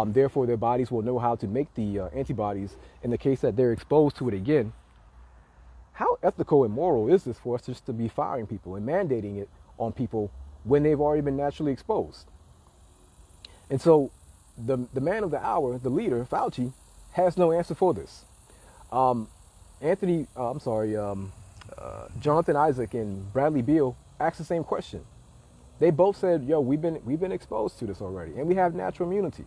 Therefore, their bodies will know how to make the antibodies in the case that they're exposed to it again. How ethical and moral is this for us just to be firing people and mandating it on people when they've already been naturally exposed? And so the man of the hour, the leader, Fauci, has no answer for this. Jonathan Isaac and Bradley Beal asked the same question. They both said, yo, we've been exposed to this already, and we have natural immunity.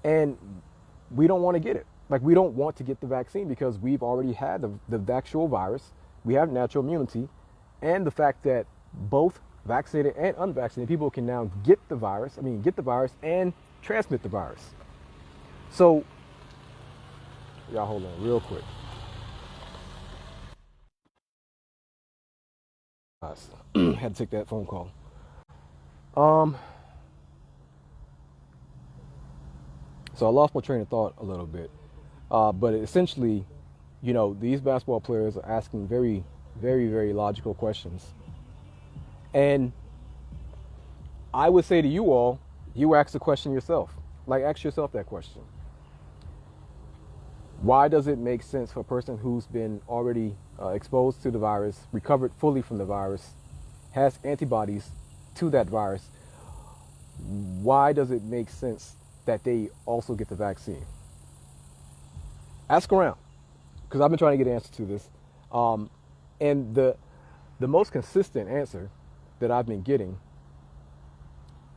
And we don't want to get it. Like, we don't want to get the vaccine because we've already had the actual virus. We have natural immunity. And the fact that both vaccinated and unvaccinated people can now get the virus and transmit the virus. So, y'all hold on real quick. Had to take that phone call. So I lost my train of thought a little bit. But essentially, these basketball players are asking very, very, very logical questions. And I would say to you all, you ask the question yourself. Like, ask yourself that question. Why does it make sense for a person who's been already exposed to the virus, recovered fully from the virus, has antibodies to that virus, why does it make sense that they also get the vaccine? Ask around, because I've been trying to get an answer to this. And the most consistent answer that I've been getting,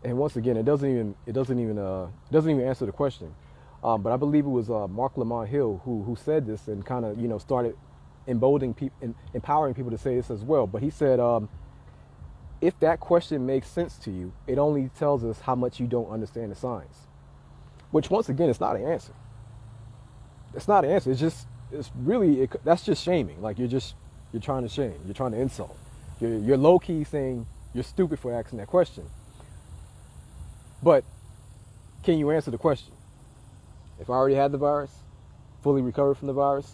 and once again, it doesn't even answer the question. But I believe it was Mark Lamont Hill who said this and kind of started empowering people to say this as well. But he said, if that question makes sense to you, it only tells us how much you don't understand the science. Which, once again, it's not an answer. It's not an answer. That's just shaming. Like, you're trying to shame. You're trying to insult. You're low key saying you're stupid for asking that question. But can you answer the question? If I already had the virus, fully recovered from the virus,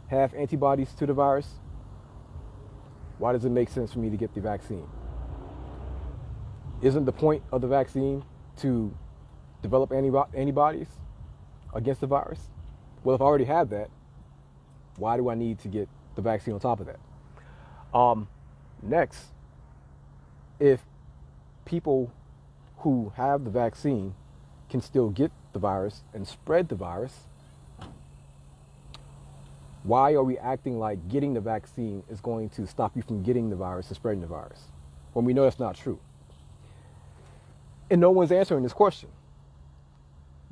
have antibodies to the virus, why does it make sense for me to get the vaccine? Isn't the point of the vaccine to develop antibodies against the virus? Well, if I already have that, why do I need to get the vaccine on top of that? Next, if people who have the vaccine can still get the virus and spread the virus, why are we acting like getting the vaccine is going to stop you from getting the virus and spreading the virus, when we know that's not true? And no one's answering this question.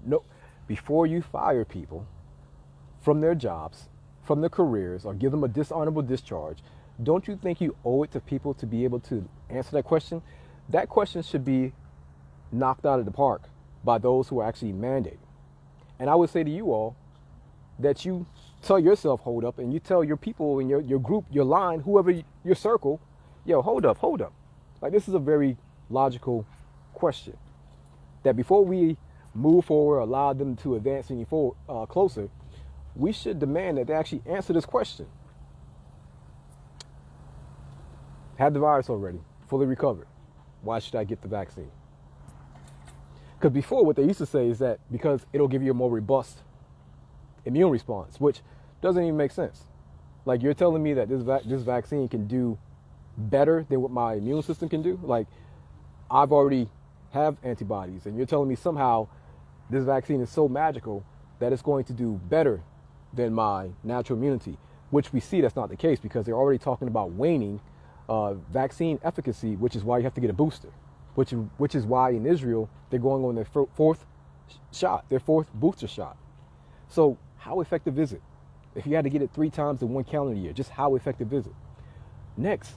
No, before you fire people from their jobs, from their careers, or give them a dishonorable discharge, don't you think you owe it to people to be able to answer that question? That question should be knocked out of the park by those who are actually mandating. And I would say to you all that you tell yourself, hold up, and you tell your people in your group, your line, whoever, your circle, yo, hold up. Like, this is a very logical question. That before we move forward, allow them to advance any closer, we should demand that they actually answer this question. Had the virus already, fully recovered. Why should I get the vaccine? Because before, what they used to say is that because it'll give you a more robust immune response, which doesn't even make sense. Like, you're telling me that this vaccine can do better than what my immune system can do? Like, I've already have antibodies, and you're telling me somehow this vaccine is so magical that it's going to do better than my natural immunity, which we see that's not the case, because they're already talking about waning vaccine efficacy, which is why you have to get a booster, which is why in Israel they're going on their fourth booster shot. So how effective is it? If you had to get it 3 times in 1 calendar year, just how effective is it? Next,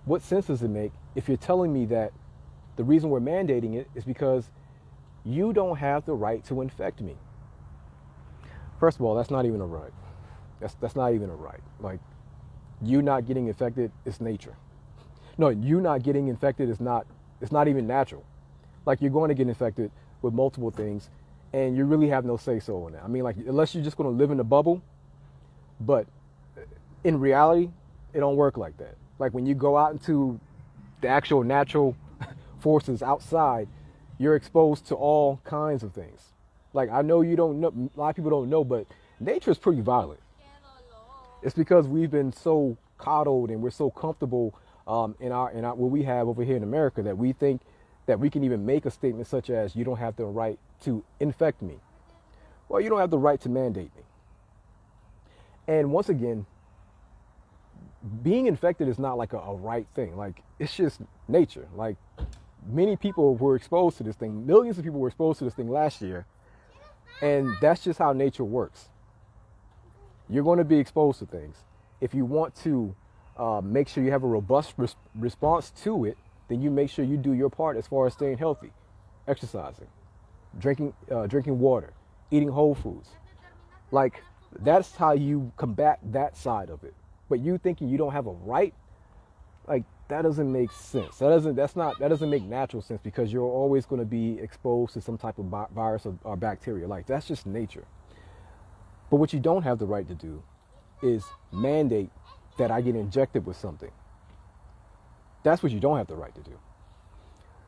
what sense does it make if you're telling me that the reason we're mandating it is because you don't have the right to infect me? First of all, that's not even a right. That's not even a right. Like, you not getting infected is nature. No, you not getting infected is not, it's not even natural. Like, you're going to get infected with multiple things, and you really have no say-so in that. I mean, like, unless you're just going to live in a bubble, but In reality, it don't work like that. Like when you go out into the actual natural forces outside, you're exposed to all kinds of things. Like I know you don't know, a lot of people don't know, but nature is pretty violent. It's because we've been so coddled and we're so comfortable in our what we have over here in America that we think that we can even make a statement such as you don't have the right to infect me. Well, you don't have the right to mandate me. And once again, being infected is not like a right thing. Like it's just nature. Like many people were exposed to this thing. Millions of people were exposed to this thing last year, and that's just how nature works. You're going to be exposed to things. If you want to make sure you have a robust response to it, then you make sure you do your part as far as staying healthy, exercising, drinking water, eating whole foods. Like that's how you combat that side of it. But you thinking you don't have a right, like that doesn't make sense. That doesn't make natural sense because you're always going to be exposed to some type of virus or bacteria. Like that's just nature. But what you don't have the right to do is mandate that I get injected with something. That's what you don't have the right to do.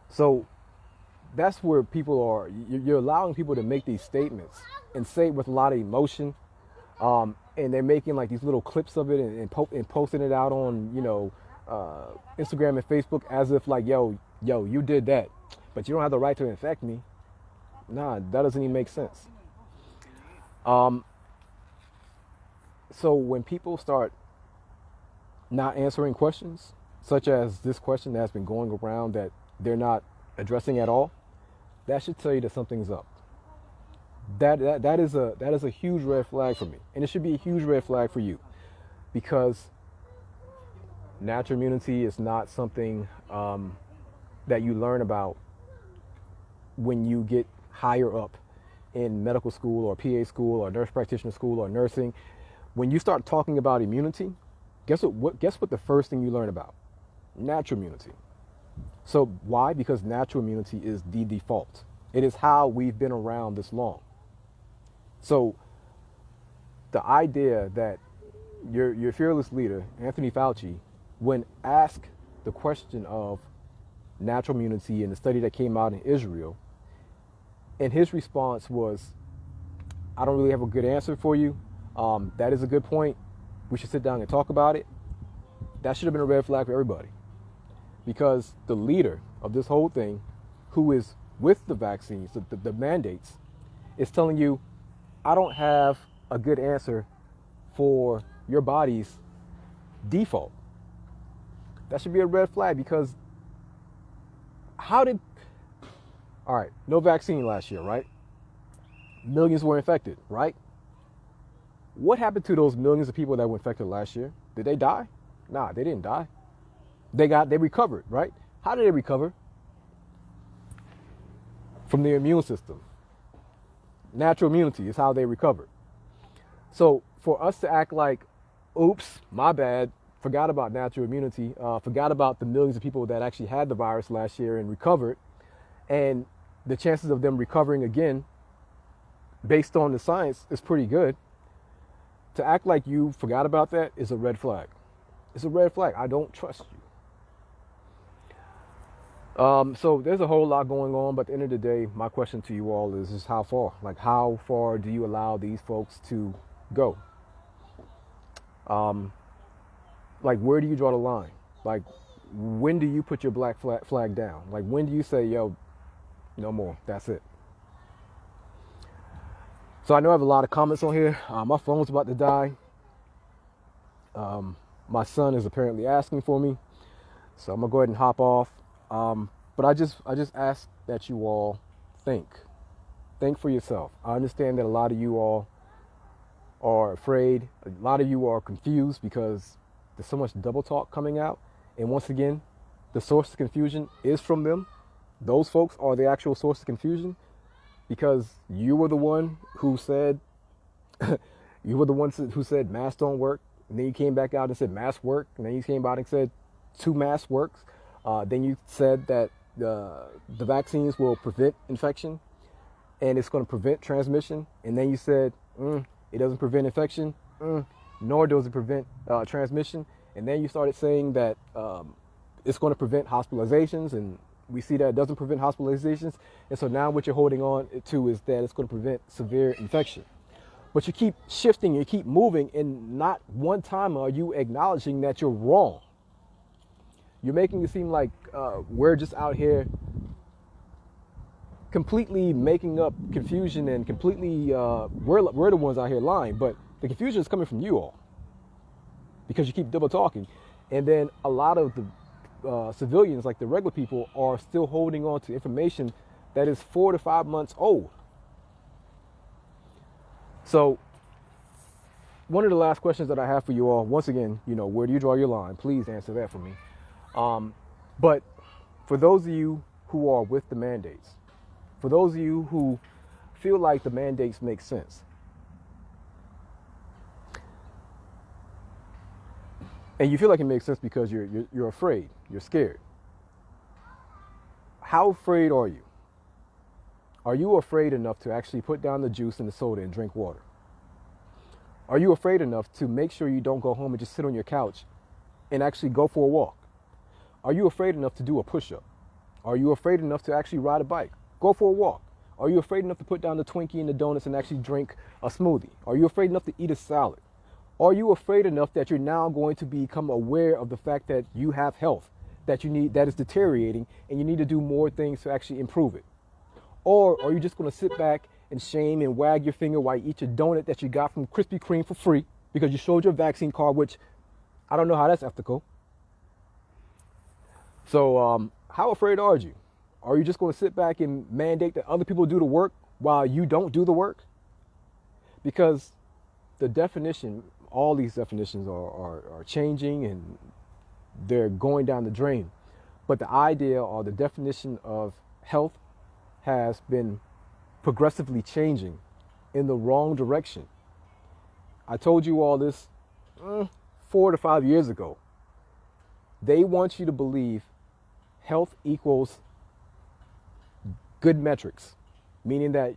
So that's where people are. You're allowing people to make these statements and say it with a lot of emotion. And they're making like these little clips of it and posting it out on, Instagram and Facebook as if like, yo, you did that, but you don't have the right to infect me. Nah, that doesn't even make sense. So when people start not answering questions, such as this question that's been going around that they're not addressing at all, that should tell you that something's up. That is a huge red flag for me, and it should be a huge red flag for you, because natural immunity is not something that you learn about when you get higher up in medical school or PA school or nurse practitioner school or nursing. When you start talking about immunity, guess what the first thing you learn about? Natural immunity. So why? Because natural immunity is the default. It is how we've been around this long. So the idea that your fearless leader, Anthony Fauci, when asked the question of natural immunity and the study that came out in Israel, and his response was, I don't really have a good answer for you. That is a good point. We should sit down and talk about it. That should have been a red flag for everybody. Because the leader of this whole thing, who is with the vaccines, the mandates, is telling you, I don't have a good answer for your body's default. That should be a red flag, because all right, no vaccine last year, right? Millions were infected, right? What happened to those millions of people that were infected last year? Did they die? Nah, they didn't die. They recovered, right? How did they recover? From their immune system. Natural immunity is how they recovered. So for us to act like, oops, my bad, forgot about natural immunity, forgot about the millions of people that actually had the virus last year and recovered, and the chances of them recovering again, based on the science, is pretty good. To act like you forgot about that is a red flag. It's a red flag. I don't trust you. So there's a whole lot going on, but at the end of the day, my question to you all is how far? Like, how far do you allow these folks to go? Like, where do you draw the line? Like, when do you put your black flag down? Like, when do you say, yo, no more, that's it? So I know I have a lot of comments on here. My phone's about to die. My son is apparently asking for me, so I'm gonna go ahead and hop off. But I just ask that you all think for yourself. I understand that a lot of you all are afraid. A lot of you are confused because there's so much double talk coming out. And once again, the source of confusion is from them. Those folks are the actual source of confusion, because you were the one who said who said masks don't work, and then you came back out and said masks work, and then you came out and said 2 masks works. Then you said that the vaccines will prevent infection and it's going to prevent transmission, and then you said it doesn't prevent infection. nor does it prevent transmission. And then you started saying that it's going to prevent hospitalizations, and we see that it doesn't prevent hospitalizations. And so now what you're holding on to is that it's going to prevent severe infection. But you keep shifting, you keep moving, and not one time are you acknowledging that you're wrong. You're making it seem like we're just out here completely making up confusion and completely, we're the ones out here lying. But the confusion is coming from you all because you keep double talking. And then a lot of the civilians, like the regular people, are still holding on to information that is 4 to 5 months old. So one of the last questions that I have for you all, once again, where do you draw your line? Please answer that for me. But for those of you who are with the mandates, for those of you who feel like the mandates make sense, and you feel like it makes sense because you're afraid, you're scared. How afraid are you? Are you afraid enough to actually put down the juice and the soda and drink water? Are you afraid enough to make sure you don't go home and just sit on your couch and actually go for a walk? Are you afraid enough to do a push-up? Are you afraid enough to actually ride a bike? Go for a walk. Are you afraid enough to put down the Twinkie and the donuts and actually drink a smoothie? Are you afraid enough to eat a salad? Are you afraid enough that you're now going to become aware of the fact that you have health that is deteriorating and you need to do more things to actually improve it? Or are you just going to sit back and shame and wag your finger while you eat your donut that you got from Krispy Kreme for free because you showed your vaccine card, which I don't know how that's ethical. So how afraid are you? Are you just going to sit back and mandate that other people do the work while you don't do the work? Because the definition, all these definitions are changing and they're going down the drain. But the idea or the definition of health has been progressively changing in the wrong direction. I told you all this 4 to 5 years ago. They want you to believe health equals good metrics, meaning that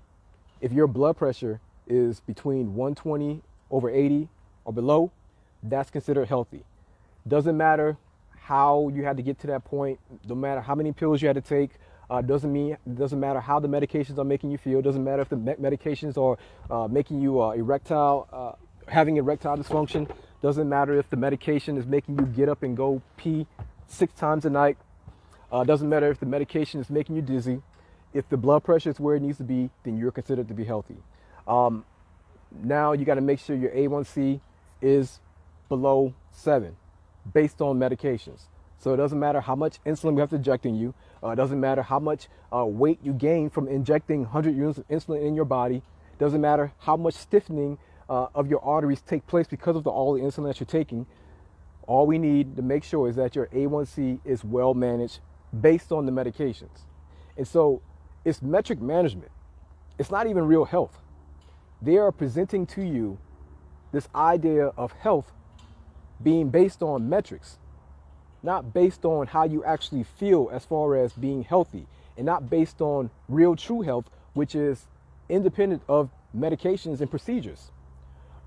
if your blood pressure is between 120/80 or below, that's considered healthy. Doesn't matter how you had to get to that point, no matter how many pills you had to take, doesn't matter how the medications are making you feel, doesn't matter if the medications are making you having erectile dysfunction, doesn't matter if the medication is making you get up and go pee 6 times a night, doesn't matter if the medication is making you dizzy. If the blood pressure is where it needs to be, then you're considered to be healthy. Now you got to make sure your A1C is below 7 based on medications. So it doesn't matter how much insulin we have to inject in you. It doesn't matter how much weight you gain from injecting 100 units of insulin in your body. It doesn't matter how much stiffening of your arteries take place because of all the insulin that you're taking. All we need to make sure is that your A1C is well managed based on the medications. And so it's metric management. It's not even real health. They are presenting to you this idea of health being based on metrics, not based on how you actually feel as far as being healthy, and not based on real true health, which is independent of medications and procedures.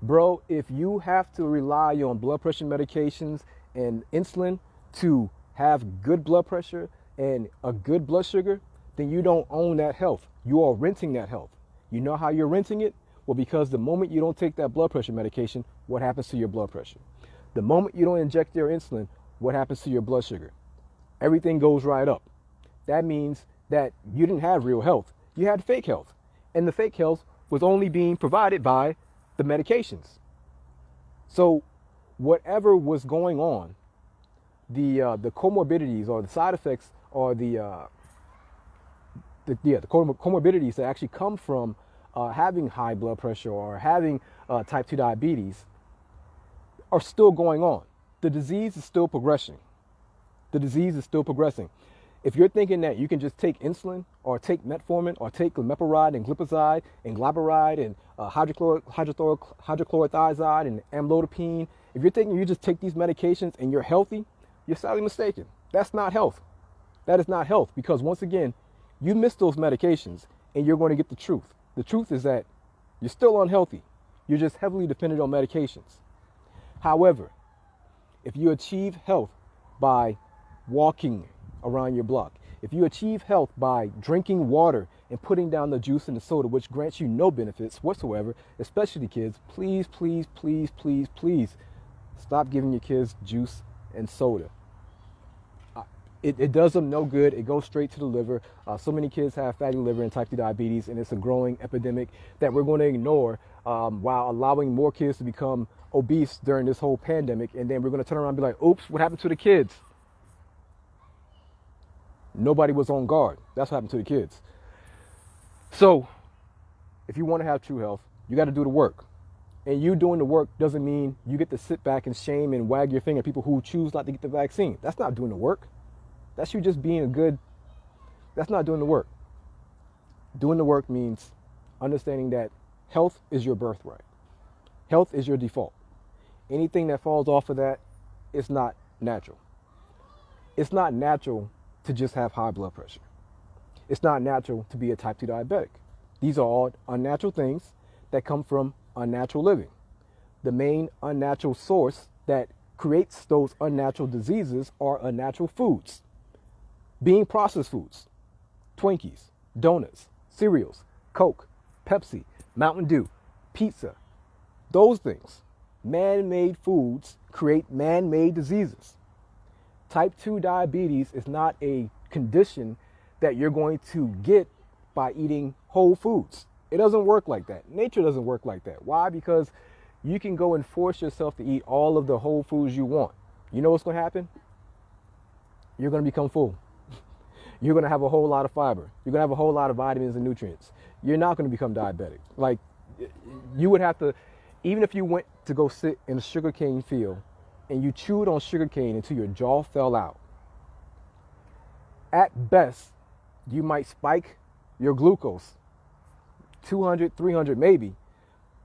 Bro, if you have to rely on blood pressure medications and insulin to have good blood pressure and a good blood sugar, then you don't own that health. You are renting that health. You know how you're renting it? Well, because the moment you don't take that blood pressure medication, what happens to your blood pressure? The moment you don't inject your insulin, what happens to your blood sugar? Everything goes right up. That means that you didn't have real health. You had fake health. And the fake health was only being provided by the medications. So whatever was going on, the comorbidities or the side effects or the comorbidities that actually come from having high blood pressure or having type 2 diabetes are still going on. The disease is still progressing. The disease is still progressing. If you're thinking that you can just take insulin or take metformin or take glimepiride and glipizide and glyburide and hydrochlorothiazide and amlodipine, if you're thinking you just take these medications and you're healthy, you're sadly mistaken. That's not health. That is not health, because once again, you miss those medications and you're going to get the truth. The truth is that you're still unhealthy. You're just heavily dependent on medications. However, if you achieve health by walking around your block, if you achieve health by drinking water and putting down the juice and the soda, which grants you no benefits whatsoever, especially kids, please, please, please, please, please stop giving your kids juice and soda. It does them no good. It goes straight to the liver. So many kids have fatty liver and type 2 diabetes, and it's a growing epidemic that we're going to ignore while allowing more kids to become obese during this whole pandemic. And then we're going to turn around and be like, oops, what happened to the kids? Nobody was on guard. That's what happened to the kids. So if you want to have true health, you got to do the work. And you doing the work doesn't mean you get to sit back and shame and wag your finger at people who choose not to get the vaccine. That's not doing the work. That's you just being that's not doing the work. Doing the work means understanding that health is your birthright. Health is your default. Anything that falls off of that is not natural. It's not natural to just have high blood pressure. It's not natural to be a type 2 diabetic. These are all unnatural things that come from unnatural living. The main unnatural source that creates those unnatural diseases are unnatural foods. Being processed foods, Twinkies, donuts, cereals, Coke, Pepsi, Mountain Dew, pizza, those things, man-made foods create man-made diseases. Type 2 diabetes is not a condition that you're going to get by eating whole foods. It doesn't work like that. Nature doesn't work like that. Why? Because you can go and force yourself to eat all of the whole foods you want. You know what's going to happen? You're going to become full. You're going to have a whole lot of fiber. You're going to have a whole lot of vitamins and nutrients. You're not going to become diabetic. Like, you would have to, even if you went to go sit in a sugarcane field and you chewed on sugarcane until your jaw fell out, at best, you might spike your glucose 200, 300 maybe,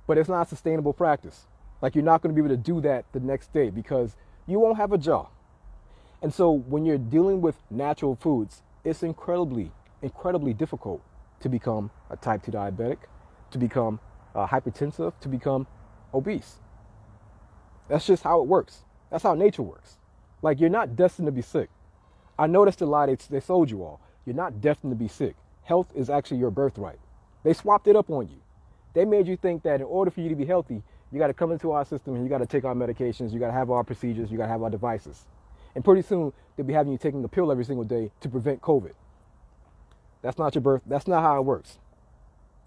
but it's not a sustainable practice. Like, you're not going to be able to do that the next day because you won't have a jaw. And so when you're dealing with natural foods, it's incredibly difficult to become a type 2 diabetic, to become hypertensive, to become obese. That's just how it works. That's how nature works. Like, you're not destined to be sick. I noticed a lie they sold you all. You're not destined to be sick. Health is actually your birthright. They swapped it up on you. They made you think that in order for you to be healthy, you got to come into our system and you got to take our medications, you got to have our procedures, you got to have our devices. And pretty soon, they'll be having you taking a pill every single day to prevent COVID. That's not your birth. That's not how it works.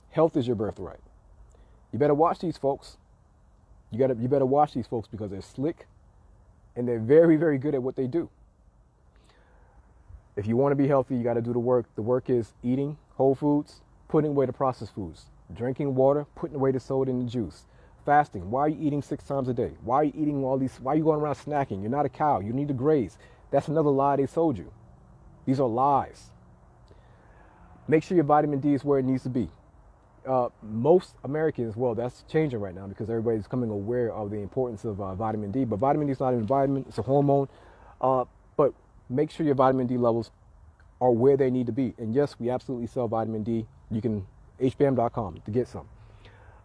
Health is your birthright. You better watch these folks. You better watch these folks because they're slick and they're very, very good at what they do. If you want to be healthy, you got to do the work. The work is eating whole foods, putting away the processed foods, drinking water, putting away the soda and the juice. Fasting. Why are you eating 6 times a day? Why are you eating all these? Why are you going around snacking? You're not a cow. You need to graze. That's another lie they sold you. These are lies. Make sure your vitamin D is where it needs to be. Most Americans, well, that's changing right now because everybody's becoming aware of the importance of vitamin D. But vitamin D is not an vitamin, it's a hormone. But make sure your vitamin D levels are where they need to be. And yes, we absolutely sell vitamin D. You can H-BAMN.com to get some.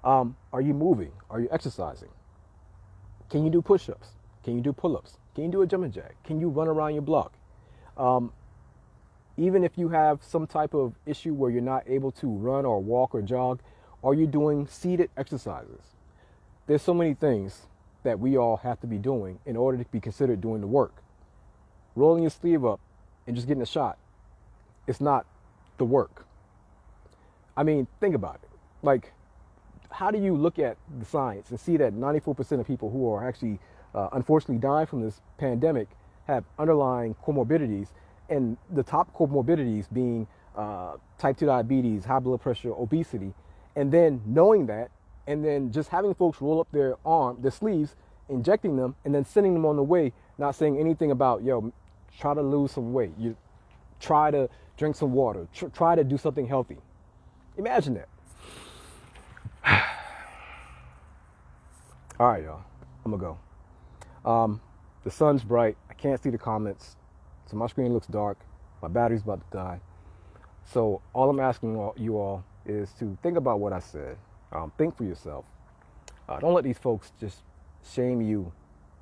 Are you moving? Are you exercising? Can you do push-ups? Can you do pull-ups? Can you do a jumping jack? Can you run around your block? Even if you have some type of issue where you're not able to run or walk or jog, are you doing seated exercises? There's so many things that we all have to be doing in order to be considered doing the work. Rolling your sleeve up and just getting a shot, it's not the work. I mean, think about it. Like, how do you look at the science and see that 94% of people who are actually unfortunately dying from this pandemic have underlying comorbidities, and the top comorbidities being type 2 diabetes, high blood pressure, obesity, and then knowing that, and then just having folks roll up their sleeves, injecting them, and then sending them on the way, not saying anything about, yo, try to lose some weight, you try to drink some water, try to do something healthy. Imagine that. All right, y'all, I'm gonna go. The sun's bright. I can't see the comments, so my screen looks dark. My battery's about to die. So all I'm asking you all is to think about what I said. Think for yourself. Don't let these folks just shame you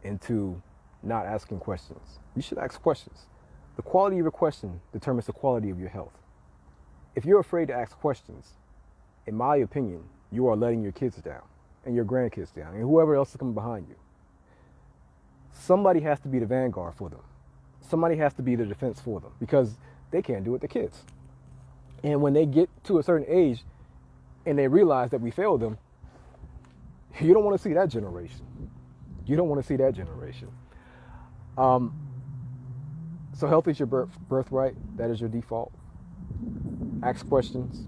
into not asking questions. You should ask questions. The quality of your question determines the quality of your health. If you're afraid to ask questions, in my opinion, you are letting your kids down and your grandkids down and whoever else is coming behind you. Somebody has to be the vanguard for them. Somebody has to be the defense for them because they can't do it, the kids. And when they get to a certain age and they realize that we failed them, you don't want to see that generation. You don't want to see that generation. So health is your birthright. That is your default. Ask questions.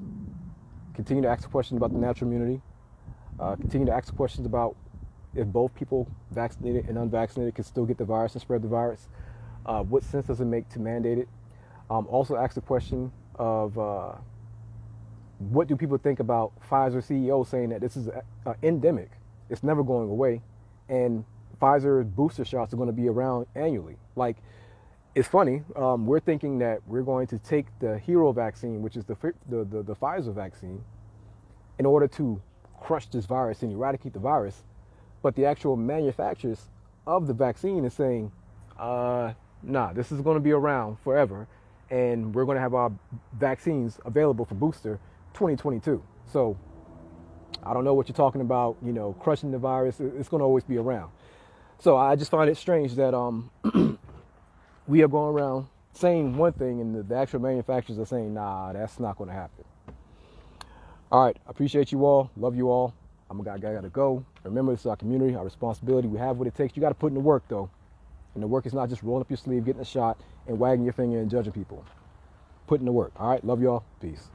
Continue to ask questions about the natural immunity. Continue to ask questions about if both people, vaccinated and unvaccinated, can still get the virus and spread the virus. What sense does it make to mandate it? Also ask the question of what do people think about Pfizer CEO saying that this is an endemic. It's never going away. And Pfizer booster shots are going to be around annually. Like, it's funny. We're thinking that we're going to take the hero vaccine, which is the Pfizer vaccine, in order to crush this virus and eradicate the virus. But the actual manufacturers of the vaccine is saying, nah, this is going to be around forever, and we're going to have our vaccines available for booster 2022. So I don't know what you're talking about, crushing the virus. It's going to always be around. So I just find it strange that we are going around saying one thing and the actual manufacturers are saying, nah, that's not going to happen. All right. I appreciate you all. Love you all. I got to go. Remember, this is our community, our responsibility. We have what it takes. You got to put in the work, though. And the work is not just rolling up your sleeve, getting a shot, and wagging your finger and judging people. Put in the work. All right. Love you all. Peace.